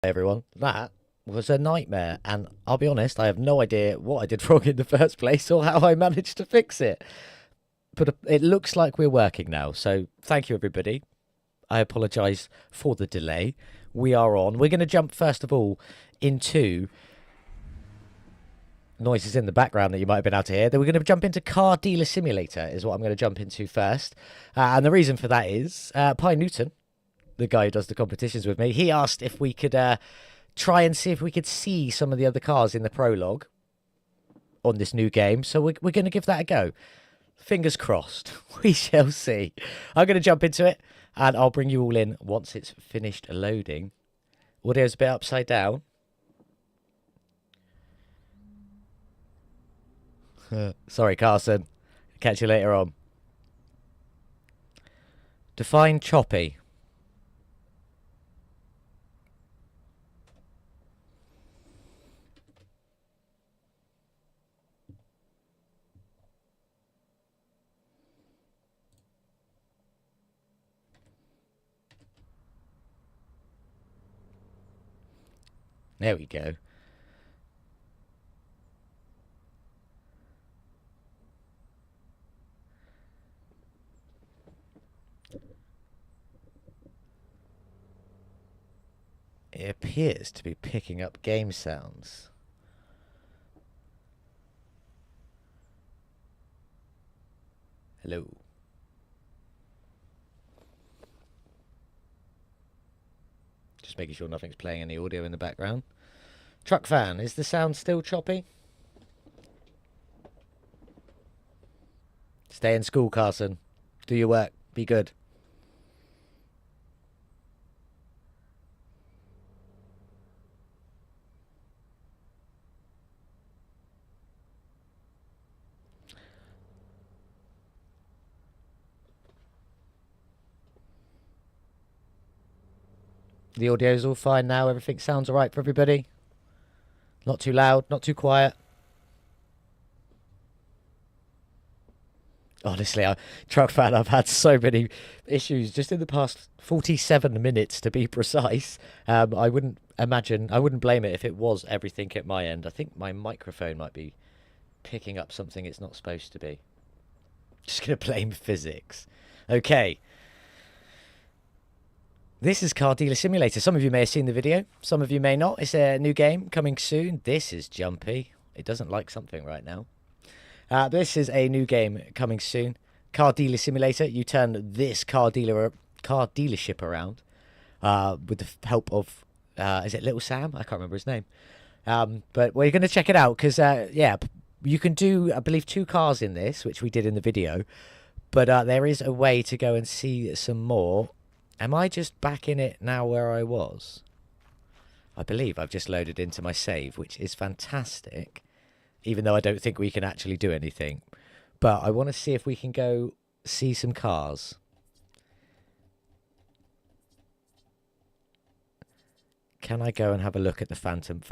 Everyone, that was a nightmare, and I'll be honest, I have no idea what I did wrong in the first place or how I managed to fix it. But it looks like we're working now, so thank you, everybody. I apologise for the delay. We are on. We're going to jump, first of all, into noises in the background that you might have been able to hear. Then we're going to jump into Car Dealer Simulator, is what I'm going to jump into first. And the reason for that is Pi Newton, the guy who does the competitions with me, he asked if we could try and see if we could see some of the other cars in the prologue on this new game. So we're going to give that a go. Fingers crossed. We shall see. I'm going to jump into it, and I'll bring you all in once it's finished loading. Audio's a bit upside down. Sorry, Carson. Catch you later on. Define choppy. There we go. It appears to be picking up game sounds. Hello. Just making sure nothing's playing any audio in the background. Truck fan, is the sound still choppy? Stay in school, Carson. Do your work. Be good. The audio's all fine now. Everything sounds all right for everybody. Not too loud, not too quiet. Honestly, truck fan, I've had so many issues just in the past 47 minutes, to be precise. I wouldn't blame it if it was everything at my end. I think my microphone might be picking up something it's not supposed to be. Just going to blame physics. Okay. This is Car Dealer Simulator. Some of you may have seen the video. Some of you may not. It's a new game coming soon. This is jumpy. It doesn't like something right now. This is a new game coming soon. Car Dealer Simulator. You turn this car dealership around with the help of, is it Little Sam? I can't remember his name. But we're going to check it out because, yeah, you can do, I believe, 2 cars in this, which we did in the video. But there is a way to go and see some more. Am I just back in it now where I was? I believe I've just loaded into my save, which is fantastic. Even though I don't think we can actually do anything. But I want to see if we can go see some cars. Can I go and have a look at the Phantom?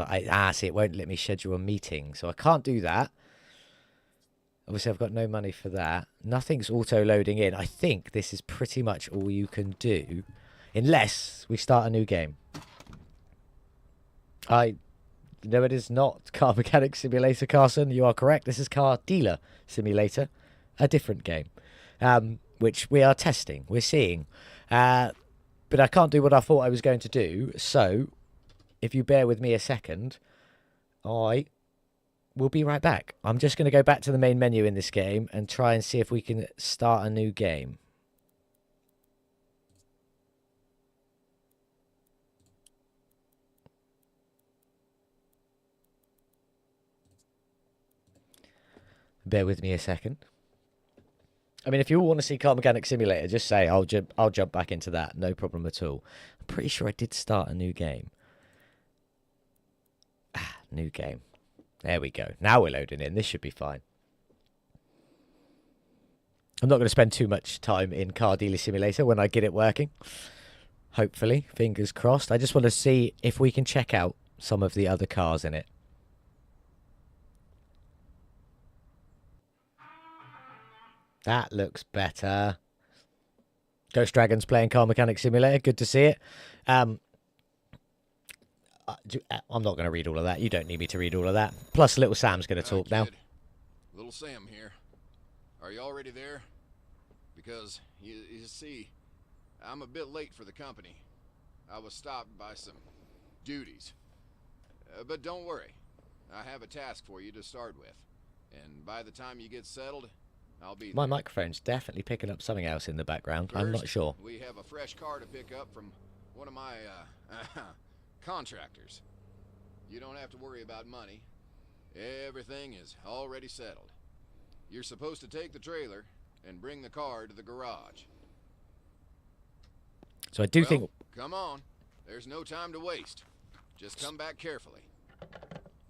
See, it won't let me schedule a meeting. So I can't do that. Obviously, I've got no money for that. Nothing's auto-loading in. I think this is pretty much all you can do. Unless we start a new game. No, it is not Car Mechanic Simulator, Carson. You are correct. This is Car Dealer Simulator. A different game. Which we are testing. We're seeing. But I can't do what I thought I was going to do. So, if you bear with me a second, I will be right back. I'm just going to go back to the main menu in this game and try and see if we can start a new game. Bear with me a second. I mean, if you all want to see Car Mechanic Simulator, just say I'll jump back into that. No problem at all. I'm pretty sure I did start a new game. New game. There we go. Now we're loading in. This should be fine. I'm not going to spend too much time in Car Dealer Simulator when I get it working. Hopefully. Fingers crossed. I just want to see if we can check out some of the other cars in it. That looks better. Ghost Dragon's playing Car Mechanic Simulator. Good to see it. I'm not going to read all of that. You don't need me to read all of that. Plus, little Sam's going to talk now. Little Sam here. Are you already there? Because, you see, I'm a bit late for the company. I was stopped by some duties. But don't worry. I have a task for you to start with. And by the time you get settled, I'll be there. My microphone's definitely picking up something else in the background. First, I'm not sure. We have a fresh car to pick up from one of my, contractors. You don't have to worry about money. Everything is already settled. You're supposed to take the trailer and bring the car to the garage. So I do think... Come on. There's no time to waste. Just come back carefully.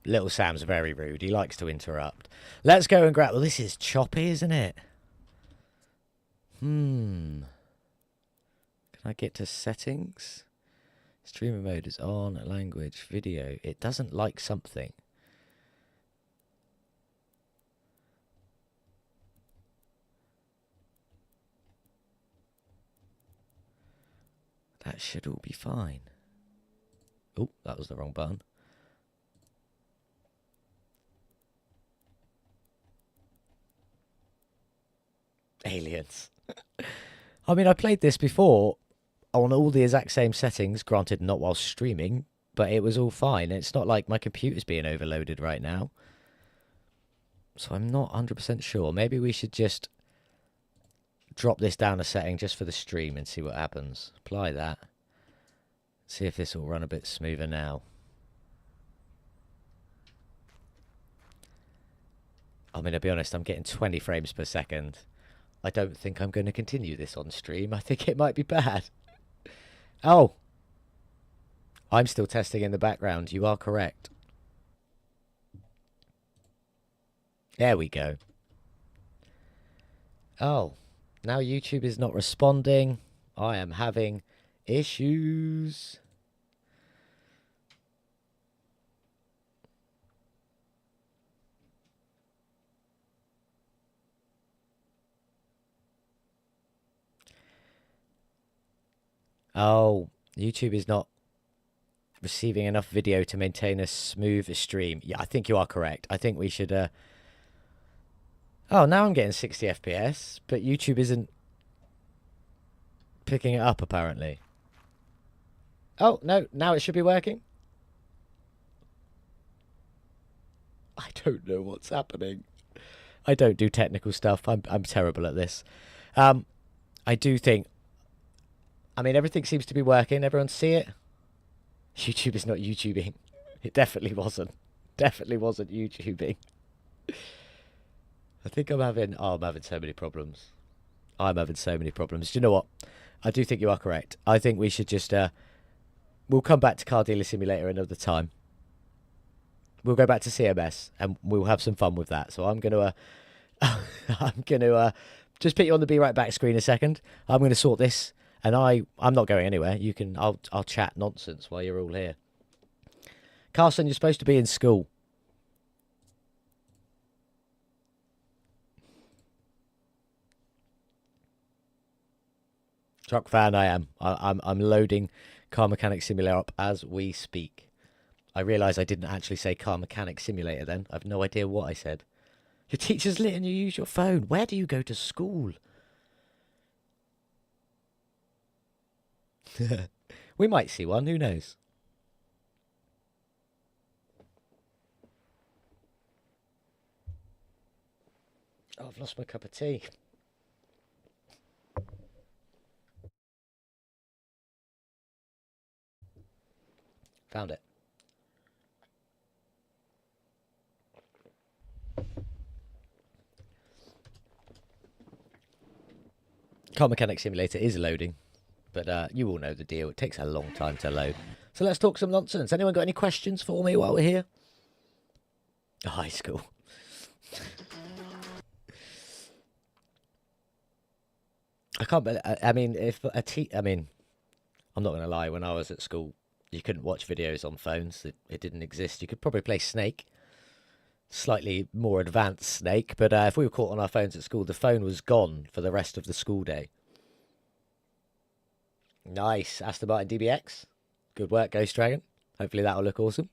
Little Sam's very rude. He likes to interrupt. Let's go and grab... Well, this is choppy, isn't it? Can I get to settings? Streamer mode is on. Language, video. It doesn't like something. That should all be fine. Oh, that was the wrong button. Aliens. I mean, I played this before on all the exact same settings, granted not while streaming, but it was all fine. It's not like my computer's being overloaded right now. So I'm not 100% sure. Maybe we should just drop this down a setting just for the stream and see what happens. Apply that. See if this will run a bit smoother now. I mean, to be honest, I'm getting 20 frames per second. I don't think I'm going to continue this on stream. I think it might be bad. Oh. I'm still testing in the background. You are correct. There we go. Oh. Now YouTube is not responding. I am having issues. Oh, YouTube is not receiving enough video to maintain a smooth stream. Yeah, I think you are correct. I think we should... Oh, now I'm getting 60 FPS, but YouTube isn't picking it up, apparently. Oh, no, now it should be working. I don't know what's happening. I don't do technical stuff. I'm terrible at this. I do think... I mean, everything seems to be working. Everyone see it? YouTube is not YouTubing. It definitely wasn't. Definitely wasn't YouTubing. I think I'm having... Oh, I'm having so many problems. I'm having so many problems. Do you know what? I do think you are correct. I think we should just... we'll come back to Car Dealer Simulator another time. We'll go back to CMS and we'll have some fun with that. So I'm going to... I'm going to just put you on the Be Right Back screen a second. I'm going to sort this. And I'm not going anywhere. You can... I'll chat nonsense while you're all here. Carson, you're supposed to be in school. Truck fan, I am. I'm loading Car Mechanic Simulator up as we speak. I realise I didn't actually say Car Mechanic Simulator then. I've no idea what I said. Your teacher's letting you use your phone. Where do you go to school? We might see one, who knows? Oh, I've lost my cup of tea. Found it. Car Mechanic Simulator is loading. But you all know the deal. It takes a long time to load. So let's talk some nonsense. Anyone got any questions for me while we're here? Oh, high school. I can't believe... I mean, I'm not going to lie. When I was at school, you couldn't watch videos on phones. It didn't exist. You could probably play Snake. Slightly more advanced Snake. But if we were caught on our phones at school, the phone was gone for the rest of the school day. Nice. Aston Martin DBX. Good work, Ghost Dragon. Hopefully that'll look awesome.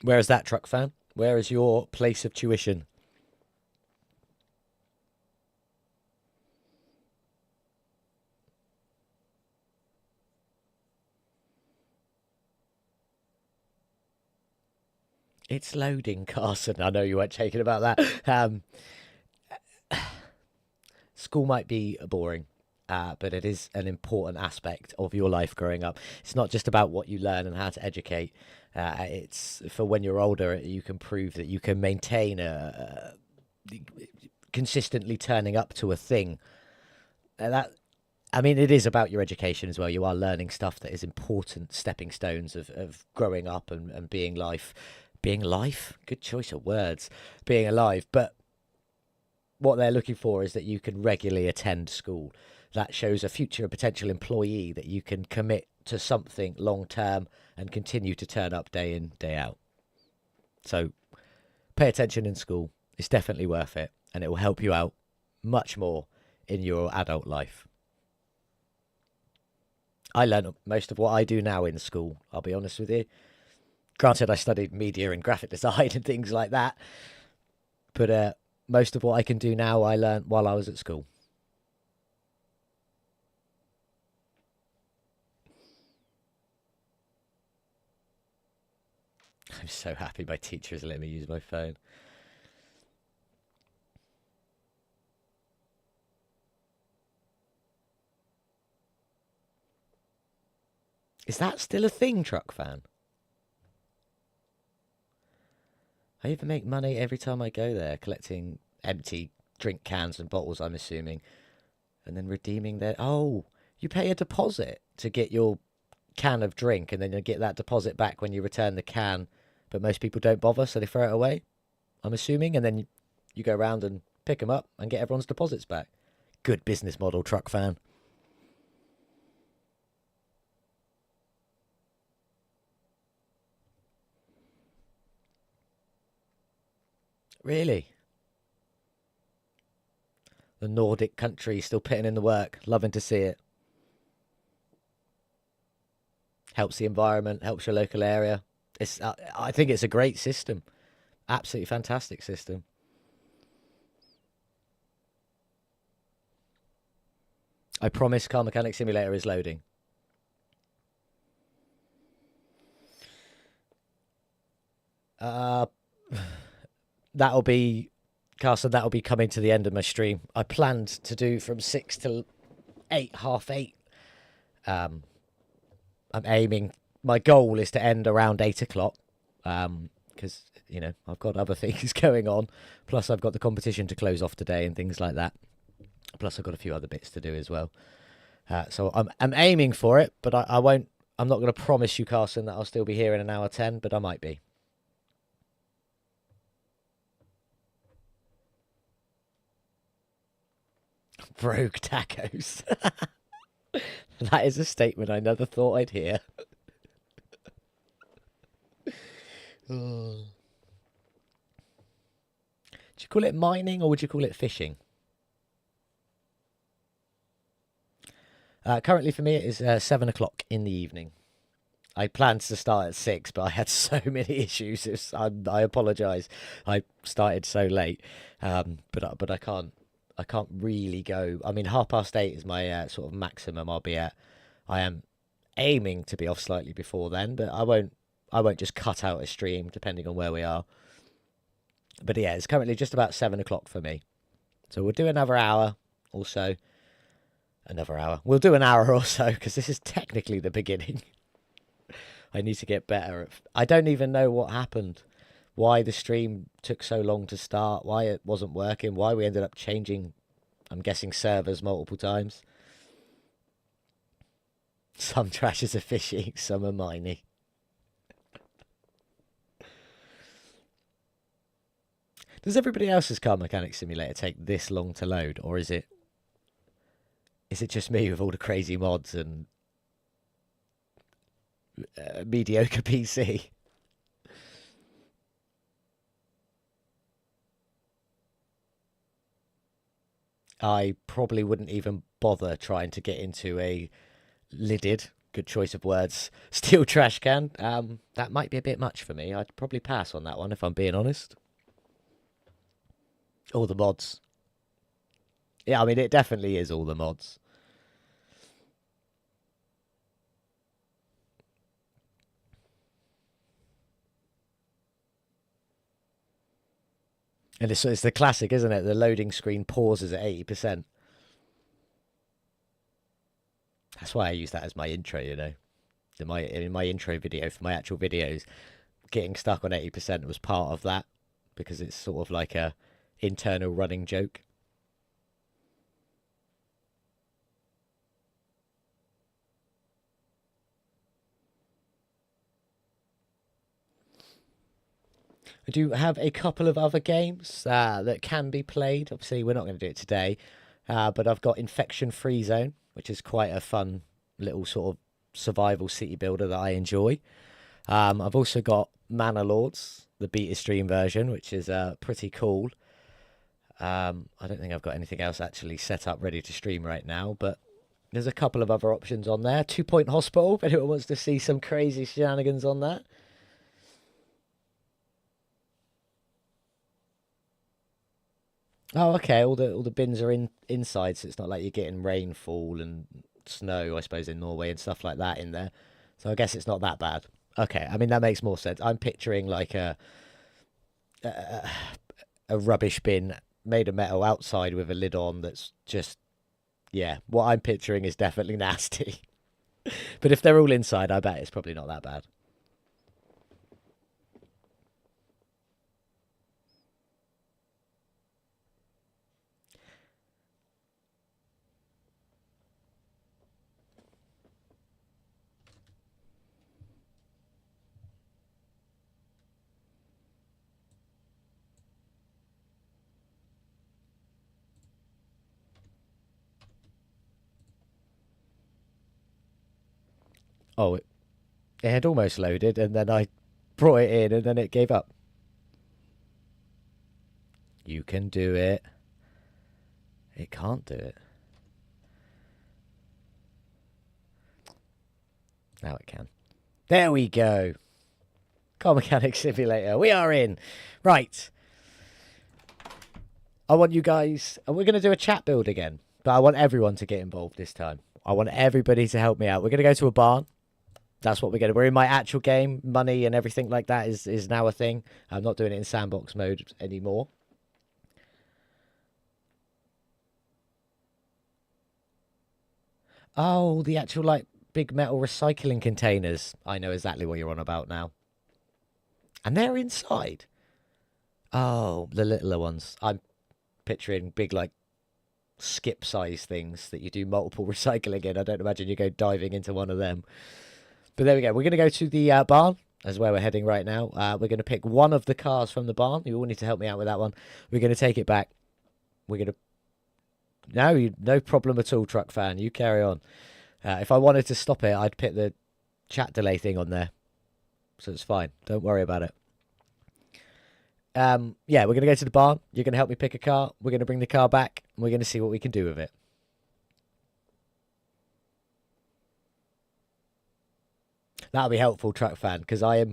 Where is that, truck fan? Where is your place of tuition? It's loading, Carson. I know you weren't joking about that. School might be boring, but it is an important aspect of your life growing up. It's not just about what you learn and how to educate. It's for when you're older, you can prove that you can maintain consistently turning up to a thing. I mean, it is about your education as well. You are learning stuff that is important stepping stones of growing up and being life. Being life? Good choice of words. Being alive. But what they're looking for is that you can regularly attend school. That shows a future potential employee that you can commit to something long term and continue to turn up day in, day out. So pay attention in school. It's definitely worth it, and it will help you out much more in your adult life. I learned most of what I do now in school, I'll be honest with you. Granted, I studied media and graphic design and things like that, but most of what I can do now, I learned while I was at school. I'm so happy my teachers let me use my phone. Is that still a thing, truck fan? I even make money every time I go there, collecting empty drink cans and bottles, I'm assuming, and then redeeming their. Oh, you pay a deposit to get your can of drink, and then you get that deposit back when you return the can. But most people don't bother, so they throw it away, I'm assuming, and then you go around and pick them up and get everyone's deposits back. Good business model, truck fan. Really? The Nordic country still putting in the work. Loving to see it. Helps the environment, helps your local area. I think it's a great system. Absolutely fantastic system. I promise Car Mechanic Simulator is loading. Uh, that'll be, Carson, that'll be coming to the end of my stream. I planned to do from 6 to 8, half 8. Um, I'm aiming, my goal is to end around 8 o'clock. Because, I've got other things going on. Plus, I've got the competition to close off today and things like that. Plus, I've got a few other bits to do as well. So I'm aiming for it, but I won't. I'm not going to promise you, Carson, that I'll still be here in an hour 10, but I might be. Brogue tacos. That is a statement I never thought I'd hear. Oh. Do you call it mining or would you call it fishing? Currently for me it is 7 o'clock in the evening. I planned to start at 6, but I had so many issues. I apologise. I started so late, but I can't really go. I mean, 8:30 is my sort of maximum I'll be at. I am aiming to be off slightly before then, but I won't just cut out a stream depending on where we are. But yeah, it's currently just about 7 o'clock for me. So we'll do another hour or so. Another hour. We'll do an hour or so because this is technically the beginning. I need to get better. I don't even know what happened. Why the stream took so long to start. Why it wasn't working. Why we ended up changing, I'm guessing, servers multiple times. Some trashes are fishy, some are mining. Does everybody else's Car Mechanic Simulator take this long to load, or is it just me with all the crazy mods and mediocre PC? I probably wouldn't even bother trying to get into a lidded, good choice of words, steel trash can. That might be a bit much for me. I'd probably pass on that one if I'm being honest. All the mods. Yeah, I mean, it definitely is all the mods. And it's the classic, isn't it? The loading screen pauses at 80%. That's why I use that as my intro, you know. In my intro video for my actual videos, getting stuck on 80% was part of that because it's sort of like a internal running joke. I do have a couple of other games that can be played. Obviously, we're not going to do it today, but I've got Infection Free Zone, which is quite a fun little sort of survival city builder that I enjoy. I've also got Manor Lords, the beta stream version, which is pretty cool. I don't think I've got anything else actually set up ready to stream right now, but there's a couple of other options on there. 2 Point Hospital, if anyone wants to see some crazy shenanigans on that. Oh, okay. All the bins are inside, so it's not like you're getting rainfall and snow, I suppose, in Norway and stuff like that in there. So I guess it's not that bad. Okay, I mean that makes more sense. I'm picturing like a, a rubbish bin made of metal outside with a lid on. That's just yeah. What I'm picturing is definitely nasty. But if they're all inside, I bet it's probably not that bad. Oh, it had almost loaded, and then I brought it in, and then it gave up. You can do it. It can't do it. Now it can. There we go. Car Mechanic Simulator. We are in. Right. I want you guys... We're going to do a chat build again. But I want everyone to get involved this time. I want everybody to help me out. We're going to go to a barn. That's what we're going to... We're in my actual game. Money and everything like that is now a thing. I'm not doing it in sandbox mode anymore. Oh, the actual, like, big metal recycling containers. I know exactly what you're on about now. And they're inside. Oh, the littler ones. I'm picturing big, like, skip-size things that you do multiple recycling in. I don't imagine you go diving into one of them. But there we go. We're going to go to the barn. That's where we're heading right now. We're going to pick one of the cars from the barn. You all need to help me out with that one. We're going to take it back. We're going to... No problem at all, truck fan. You carry on. If I wanted to stop it, I'd put the chat delay thing on there. So it's fine. Don't worry about it. Yeah, we're going to go to the barn. You're going to help me pick a car. We're going to bring the car back. And we're going to see what we can do with it. That'll be helpful, truck fan, because I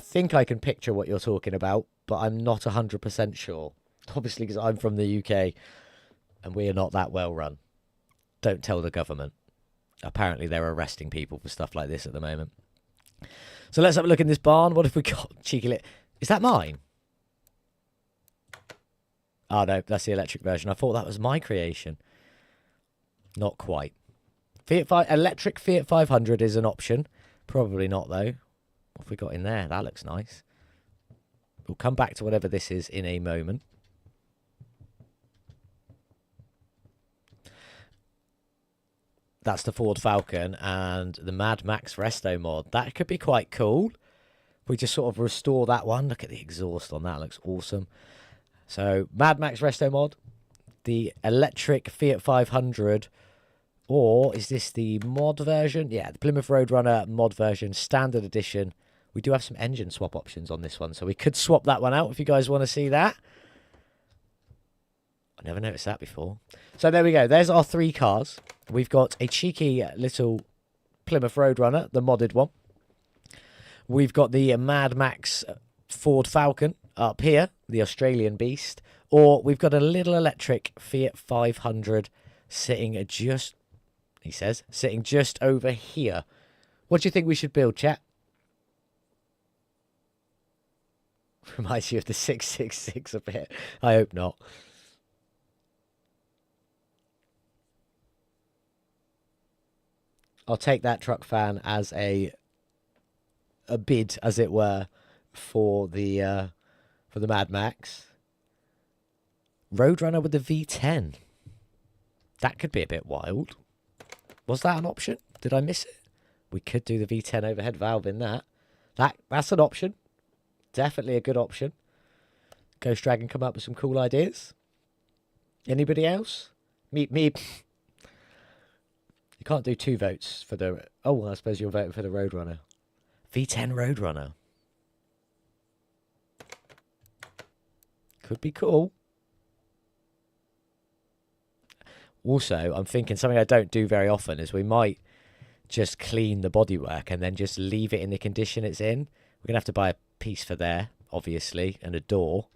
think I can picture what you're talking about, but I'm not 100% sure. Obviously, because I'm from the UK, and we are not that well run. Don't tell the government. Apparently, they're arresting people for stuff like this at the moment. So let's have a look in this barn. What have we got? Cheeky lit. Is that mine? Oh, no, that's the electric version. I thought that was my creation. Not quite. Electric Fiat 500 is an option. Probably not, though. What have we got in there? That looks nice. We'll come back to whatever this is in a moment. That's the Ford Falcon and the Mad Max Resto mod. That could be quite cool. We just sort of restore that one. Look at the exhaust on that. It looks awesome. So, Mad Max Resto mod. The electric Fiat 500. Or is this the mod version? Yeah, the Plymouth Roadrunner mod version, standard edition. We do have some engine swap options on this one, so we could swap that one out if you guys want to see that. Never noticed that before. So there we go. There's our 3 cars. We've got a cheeky little Plymouth Roadrunner, the modded one. We've got the Mad Max Ford Falcon up here, the Australian beast. Or we've got a little electric Fiat 500 sitting just, he says, sitting just over here. What do you think we should build, chat? Reminds you of the 666 a bit. I hope not. I'll take that, truck fan, as a bid, as it were, for the Mad Max. Roadrunner with the V10. That could be a bit wild. Was that an option? Did I miss it? We could do the V10 overhead valve in that. That's an option. Definitely a good option. Ghost Dragon come up with some cool ideas. Anybody else? Meep meep. You can't do 2 votes for the... Oh, well, I suppose you're voting for the Roadrunner. V10 Roadrunner. Could be cool. Also, I'm thinking something I don't do very often is we might just clean the bodywork and then just leave it in the condition it's in. We're going to have to buy a piece for there, obviously, and a door.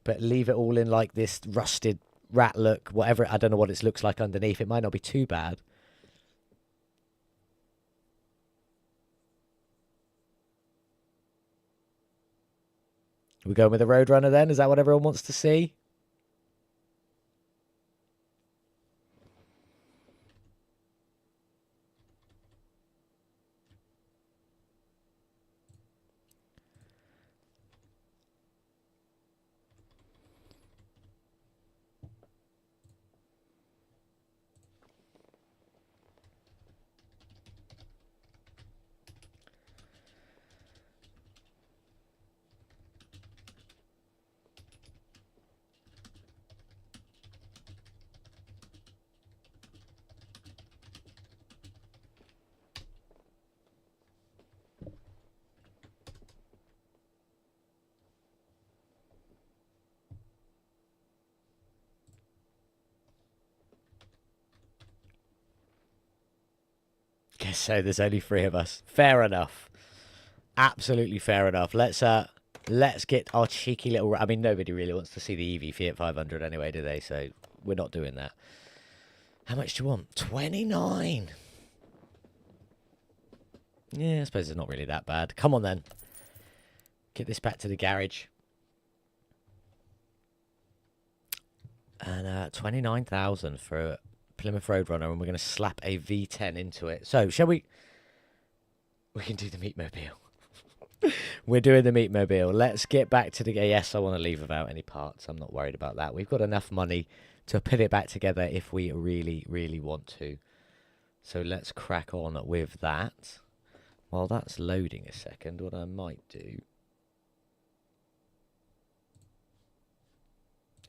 But leave it all in like this rusted rat look, whatever. I don't know what it looks like underneath. It might not be too bad. We're going with the Roadrunner then? Is that what everyone wants to see? Guess so. There's only 3 of us. Fair enough. Absolutely fair enough. Let's get our cheeky little... I mean, nobody really wants to see the EV Fiat 500 anyway, do they? So we're not doing that. How much do you want? 29. Yeah, I suppose it's not really that bad. Come on, then. Get this back to the garage. And 29,000 for a Plymouth Roadrunner, and we're going to slap a V10 into it. So, shall we... We can do the Meatmobile. We're doing the Meatmobile. Let's get back to the... Yes, I want to leave without any parts. I'm not worried about that. We've got enough money to put it back together if we really, really want to. So let's crack on with that. While that's loading a second, what I might do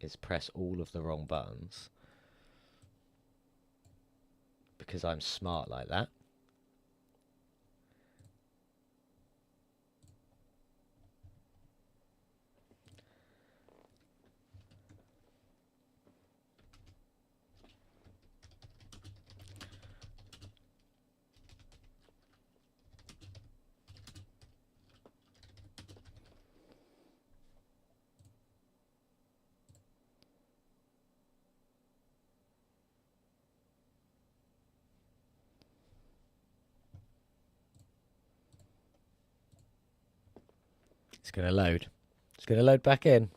is press all of the wrong buttons, because I'm smart like that. It's going to load. It's going to load back in.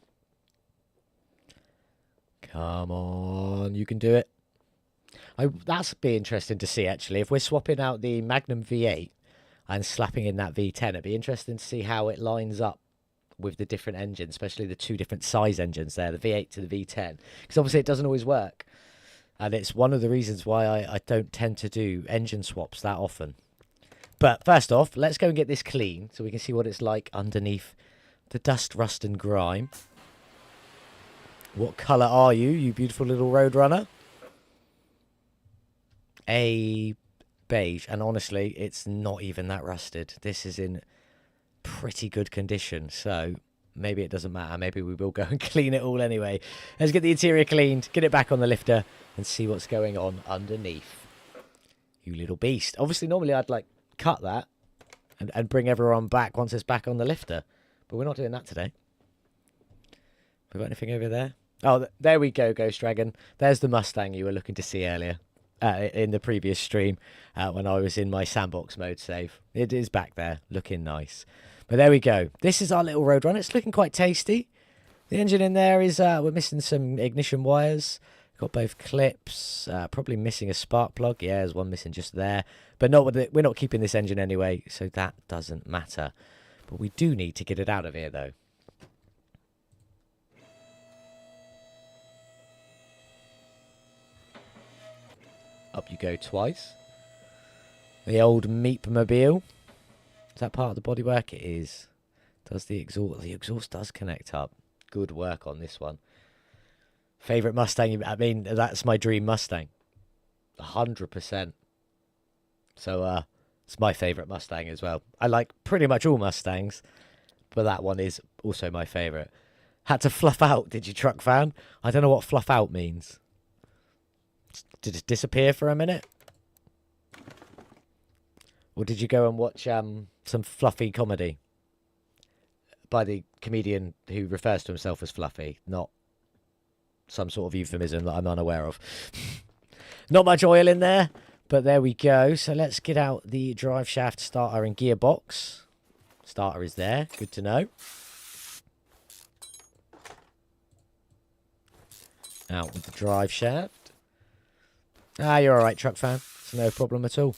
Come on, you can do it. That's be interesting to see, actually. If we're swapping out the Magnum V8 and slapping in that V10, it'd be interesting to see how it lines up with the different engines, especially the 2 different size engines there, the V8 to the V10. Because obviously it doesn't always work. And it's one of the reasons why I don't tend to do engine swaps that often. But first off, let's go and get this clean so we can see what it's like underneath the dust, rust and grime. What colour are you, you beautiful little Roadrunner? A beige. And honestly, it's not even that rusted. This is in pretty good condition. So maybe it doesn't matter. Maybe we will go and clean it all anyway. Let's get the interior cleaned, get it back on the lifter, and see what's going on underneath. You little beast. Obviously, normally I'd, like, cut that and bring everyone back once it's back on the lifter. But we're not doing that today. We got anything over there? Oh, there we go, Ghost Dragon. There's the Mustang you were looking to see earlier. In the previous stream when I was in my sandbox mode save. It is back there, looking nice. But there we go. This is our little Roadrunner. It's looking quite tasty. The engine in there is, we're missing some ignition wires. Got both clips. Probably missing a spark plug. Yeah, there's one missing just there. But not with we're not keeping this engine anyway, so that doesn't matter. But we do need to get it out of here, though. Up you go twice. The old Meepmobile. Is that part of the bodywork? It is. Does the exhaust? The exhaust does connect up. Good work on this one. Favorite Mustang? I mean, that's my dream Mustang. 100%. So, it's my favorite Mustang as well. I like pretty much all Mustangs, but that one is also my favorite. Had to fluff out, did you, truck fan? I don't know what fluff out means. Did it disappear for a minute? Or did you go and watch some fluffy comedy by the comedian who refers to himself as Fluffy, not some sort of euphemism that I'm unaware of? Not much oil in there, but there we go. So let's get out the drive shaft, starter and gearbox. Starter is there, good to know. Out with the drive shaft. Ah, you're alright, truck fan. It's no problem at all.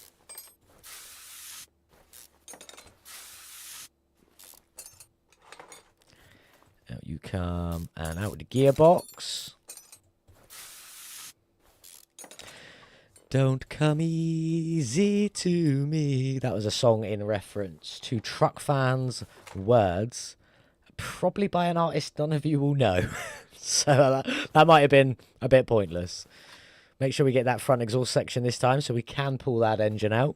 Out you come, and out with the gearbox. Don't come easy to me. That was a song in reference to truck fans' words, probably by an artist none of you will know. So that might have been a bit pointless. Make sure we get that front exhaust section this time so we can pull that engine out.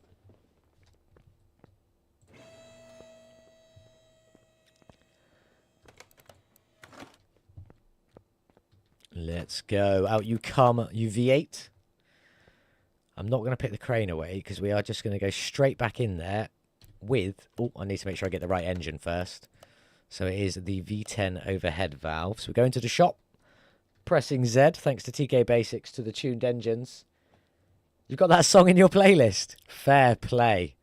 Let's go. Out you come, you V8. I'm not going to pick the crane away because we are just going to go straight back in there with... Oh, I need to make sure I get the right engine first. So it is the V10 overhead valve. So we're going to the shop. Pressing Z, thanks to TK Basics, to the tuned engines. You've got that song in your playlist. Fair play.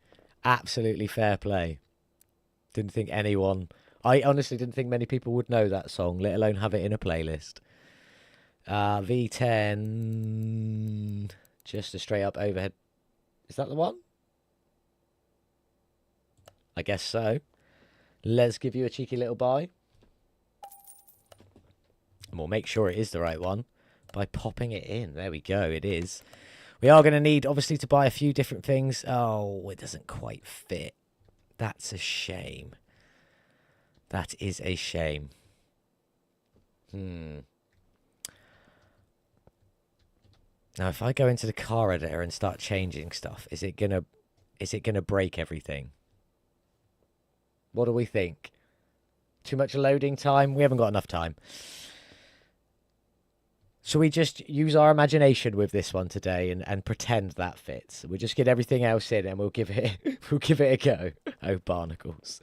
Absolutely fair play. Didn't think anyone... I honestly didn't think many people would know that song, let alone have it in a playlist. V10... Just a straight up overhead. Is that the one? I guess so. Let's give you a cheeky little buy. And we'll make sure it is the right one by popping it in. There we go, it is. We are going to need, obviously, to buy a few different things. Oh, it doesn't quite fit. That's a shame. That is a shame. Now, if I go into the car editor and start changing stuff, is it gonna break everything? What do we think? Too much loading time? We haven't got enough time. So we just use our imagination with this one today and pretend that fits. We'll just get everything else in and we'll give it a go. Oh, barnacles.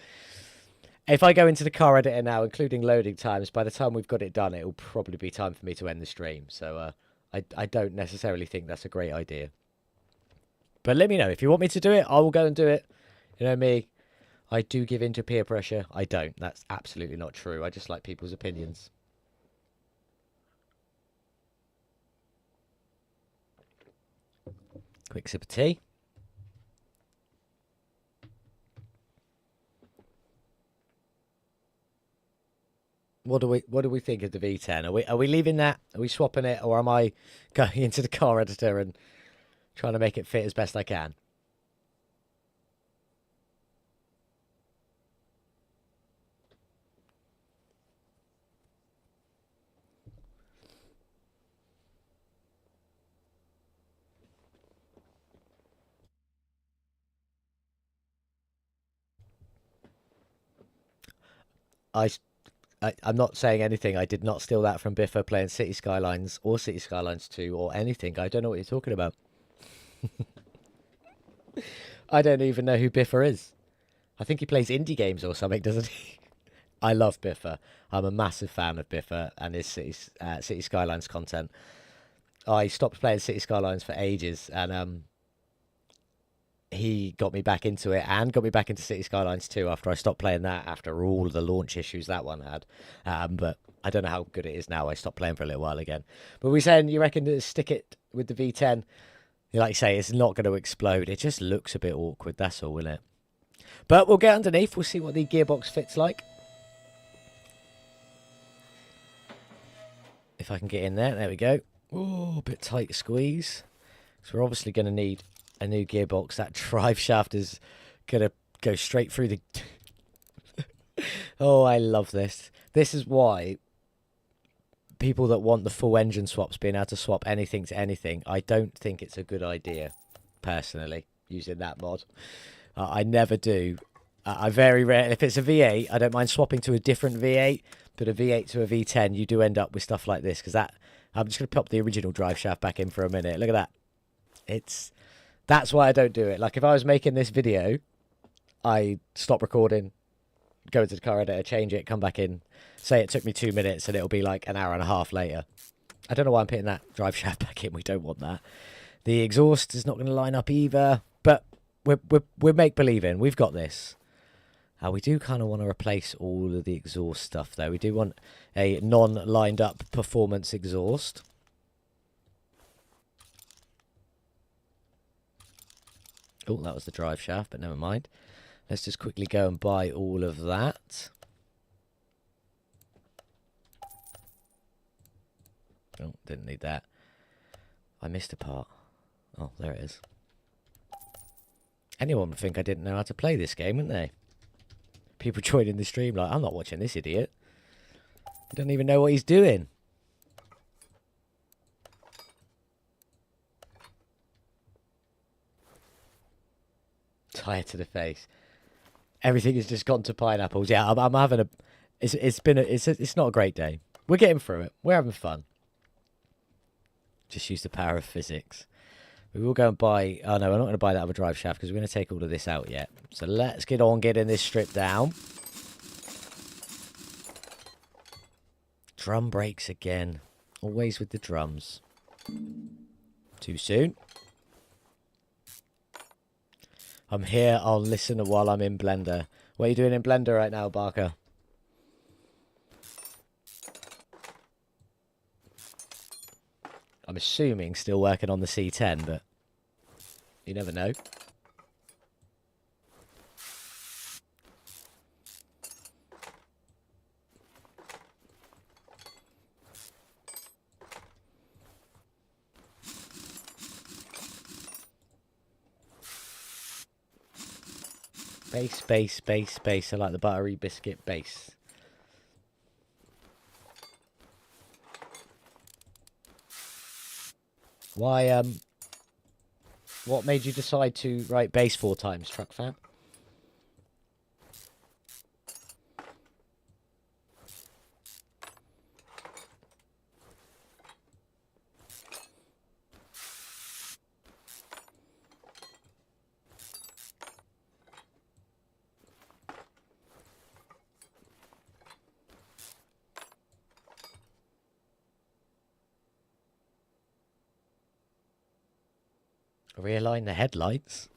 If I go into the car editor now, including loading times, by the time we've got it done, it'll probably be time for me to end the stream. So I don't necessarily think that's a great idea. But let me know. If you want me to do it, I will go and do it. You know me, I do give in to peer pressure. I don't. That's absolutely not true. I just like people's opinions. Quick sip of tea. What do we think of the V10? Are we leaving that? Are we swapping it, or am I going into the car editor and trying to make it fit as best I can? I'm not saying anything. I did not steal that from Biffa playing City Skylines or City Skylines 2 or anything. I don't know what you're talking about. I don't even know who Biffa is. I think he plays indie games or something, doesn't he? I love Biffa. I'm a massive fan of Biffa and his City Skylines content. I stopped playing City Skylines for ages, and he got me back into it and got me back into City Skylines 2 after I stopped playing that after all the launch issues that one had. But I don't know how good it is now. I stopped playing for a little while again. But we're saying you reckon to stick it with the V10? Like you say, it's not going to explode. It just looks a bit awkward. That's all, isn't it? But we'll get underneath. We'll see what the gearbox fits like. If I can get in there. There we go. Oh, a bit tight squeeze. So we're obviously going to need a new gearbox. That drive shaft is going to go straight through the... Oh, I love this. This is why people that want the full engine swaps, being able to swap anything to anything, I don't think it's a good idea, personally, using that mod. I never do. I very rarely... If it's a V8, I don't mind swapping to a different V8, but a V8 to a V10, you do end up with stuff like this, because that... I'm just going to pop the original drive shaft back in for a minute. Look at that. That's why I don't do it. Like, if I was making this video, I stop recording, go into the car editor, change it, come back in. Say it took me 2 minutes, and it'll be like an hour and a half later. I don't know why I'm putting that drive shaft back in. We don't want that. The exhaust is not going to line up either, but we're make-believing. We've got this. We do kind of want to replace all of the exhaust stuff, though. We do want a non-lined-up performance exhaust. Oh, that was the drive shaft, but never mind. Let's just quickly go and buy all of that. Oh, didn't need that. I missed a part. Oh, there it is. Anyone would think I didn't know how to play this game, wouldn't they? People joining the stream like, I'm not watching this idiot. He doesn't even know what he's doing. Tire to the face. Everything has just gone to pineapples. Yeah, I'm having a... It's not a great day. We're getting through it. We're having fun. Just use the power of physics. We will go and buy... Oh, no, we're not going to buy that other drive shaft because we're going to take all of this out yet. So let's get on getting this stripped down. Drum brakes again. Always with the drums. Too soon. I'm here. I'll listen while I'm in Blender. What are you doing in Blender right now, Barker? I'm assuming still working on the C10, but you never know. Base. I like the buttery biscuit base. Why, what made you decide to write base 4 times, truck fan? Realign the headlights.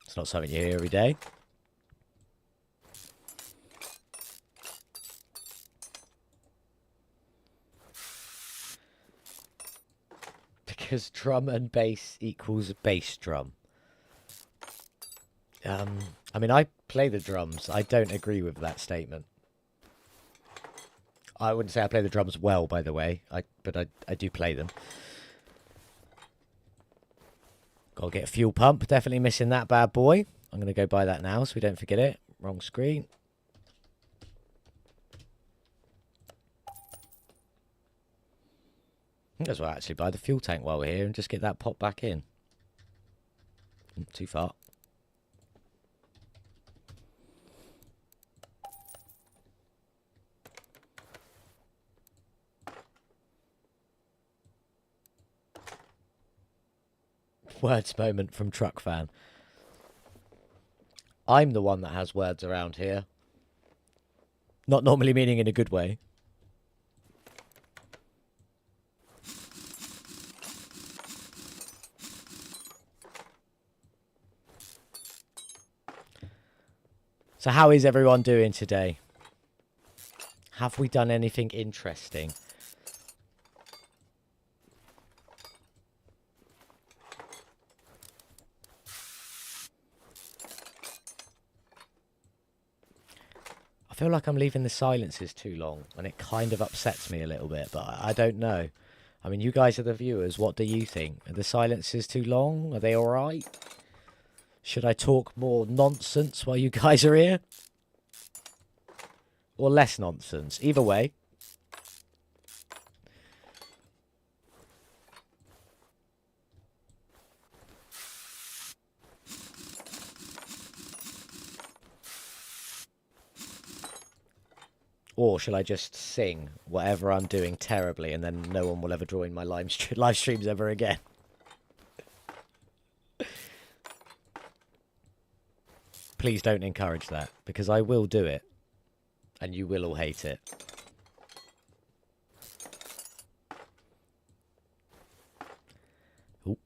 It's not something you hear every day. Because drum and bass equals bass drum. I mean, I play the drums. I don't agree with that statement. I wouldn't say I play the drums well, by the way. But I do play them. Gotta get a fuel pump. Definitely missing that bad boy. I'm going to go buy that now so we don't forget it. Wrong screen. I think as well actually buy the fuel tank while we're here and just get that popped back in. Too far. Words moment from Truck Fan. I'm the one that has words around here. Not normally meaning in a good way. So how is everyone doing today? Have we done anything interesting? I feel like I'm leaving the silences too long, and it kind of upsets me a little bit, but I don't know. I mean, you guys are the viewers. What do you think? Are the silences too long? Are they all right? Should I talk more nonsense while you guys are here? Or less nonsense? Either way. Or shall I just sing whatever I'm doing terribly and then no one will ever join my live streams ever again? Please don't encourage that, because I will do it. And you will all hate it. Ooh.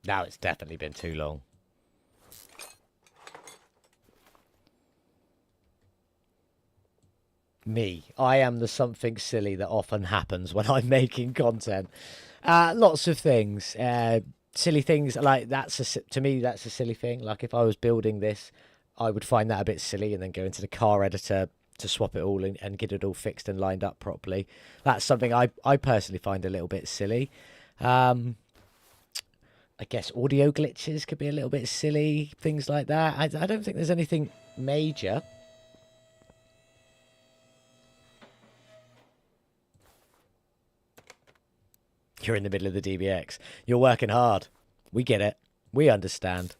Now it's definitely been too long. Me. I am the something silly that often happens when I'm making content. Lots of things. Silly things like to me that's a silly thing. Like if I was building this, I would find that a bit silly and then go into the car editor to swap it all and get it all fixed and lined up properly. That's something I personally find a little bit silly. I guess audio glitches could be a little bit silly, things like that. I don't think there's anything major. You're in the middle of the DBX. You're working hard. We get it. We understand.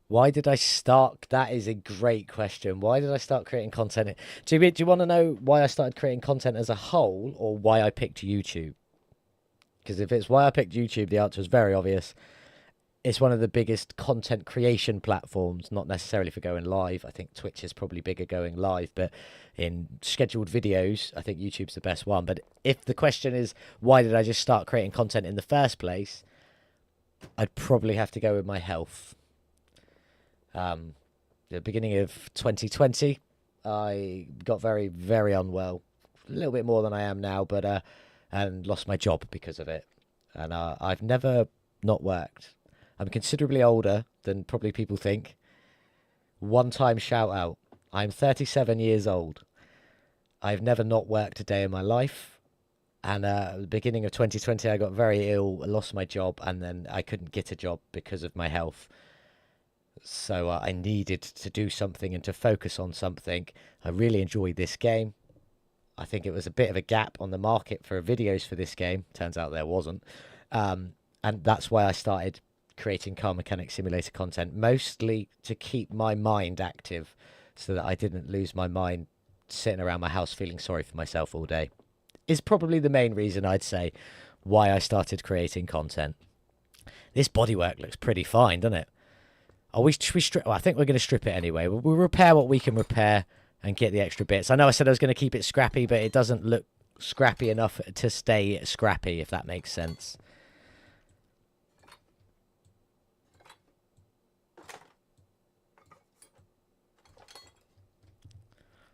Why did I start? That is a great question. Why did I start creating content? Do you want to know why I started creating content as a whole or why I picked YouTube? Because if it's why I picked YouTube, the answer is very obvious. It's one of the biggest content creation platforms, not necessarily for going live. I think Twitch is probably bigger going live, but in scheduled videos, I think YouTube's the best one. But if the question is, why did I just start creating content in the first place? I'd probably have to go with my health. The beginning of 2020, I got very, very unwell. A little bit more than I am now, but and lost my job because of it. And I've never not worked. I'm considerably older than probably people think. One time shout out. I'm 37 years old. I've never not worked a day in my life. And at the beginning of 2020, I got very ill, lost my job, and then I couldn't get a job because of my health. So I needed to do something and to focus on something. I really enjoyed this game. I think it was a bit of a gap on the market for videos for this game. Turns out there wasn't. And that's why I started creating car mechanic simulator content, mostly to keep my mind active so that I didn't lose my mind sitting around my house feeling sorry for myself all day. Is probably the main reason I'd say why I started creating content. This bodywork looks pretty fine, doesn't it? We strip? Well, I think we're going to strip it anyway. We'll repair what we can repair and get the extra bits. I know I said I was going to keep it scrappy, but it doesn't look scrappy enough to stay scrappy, if that makes sense.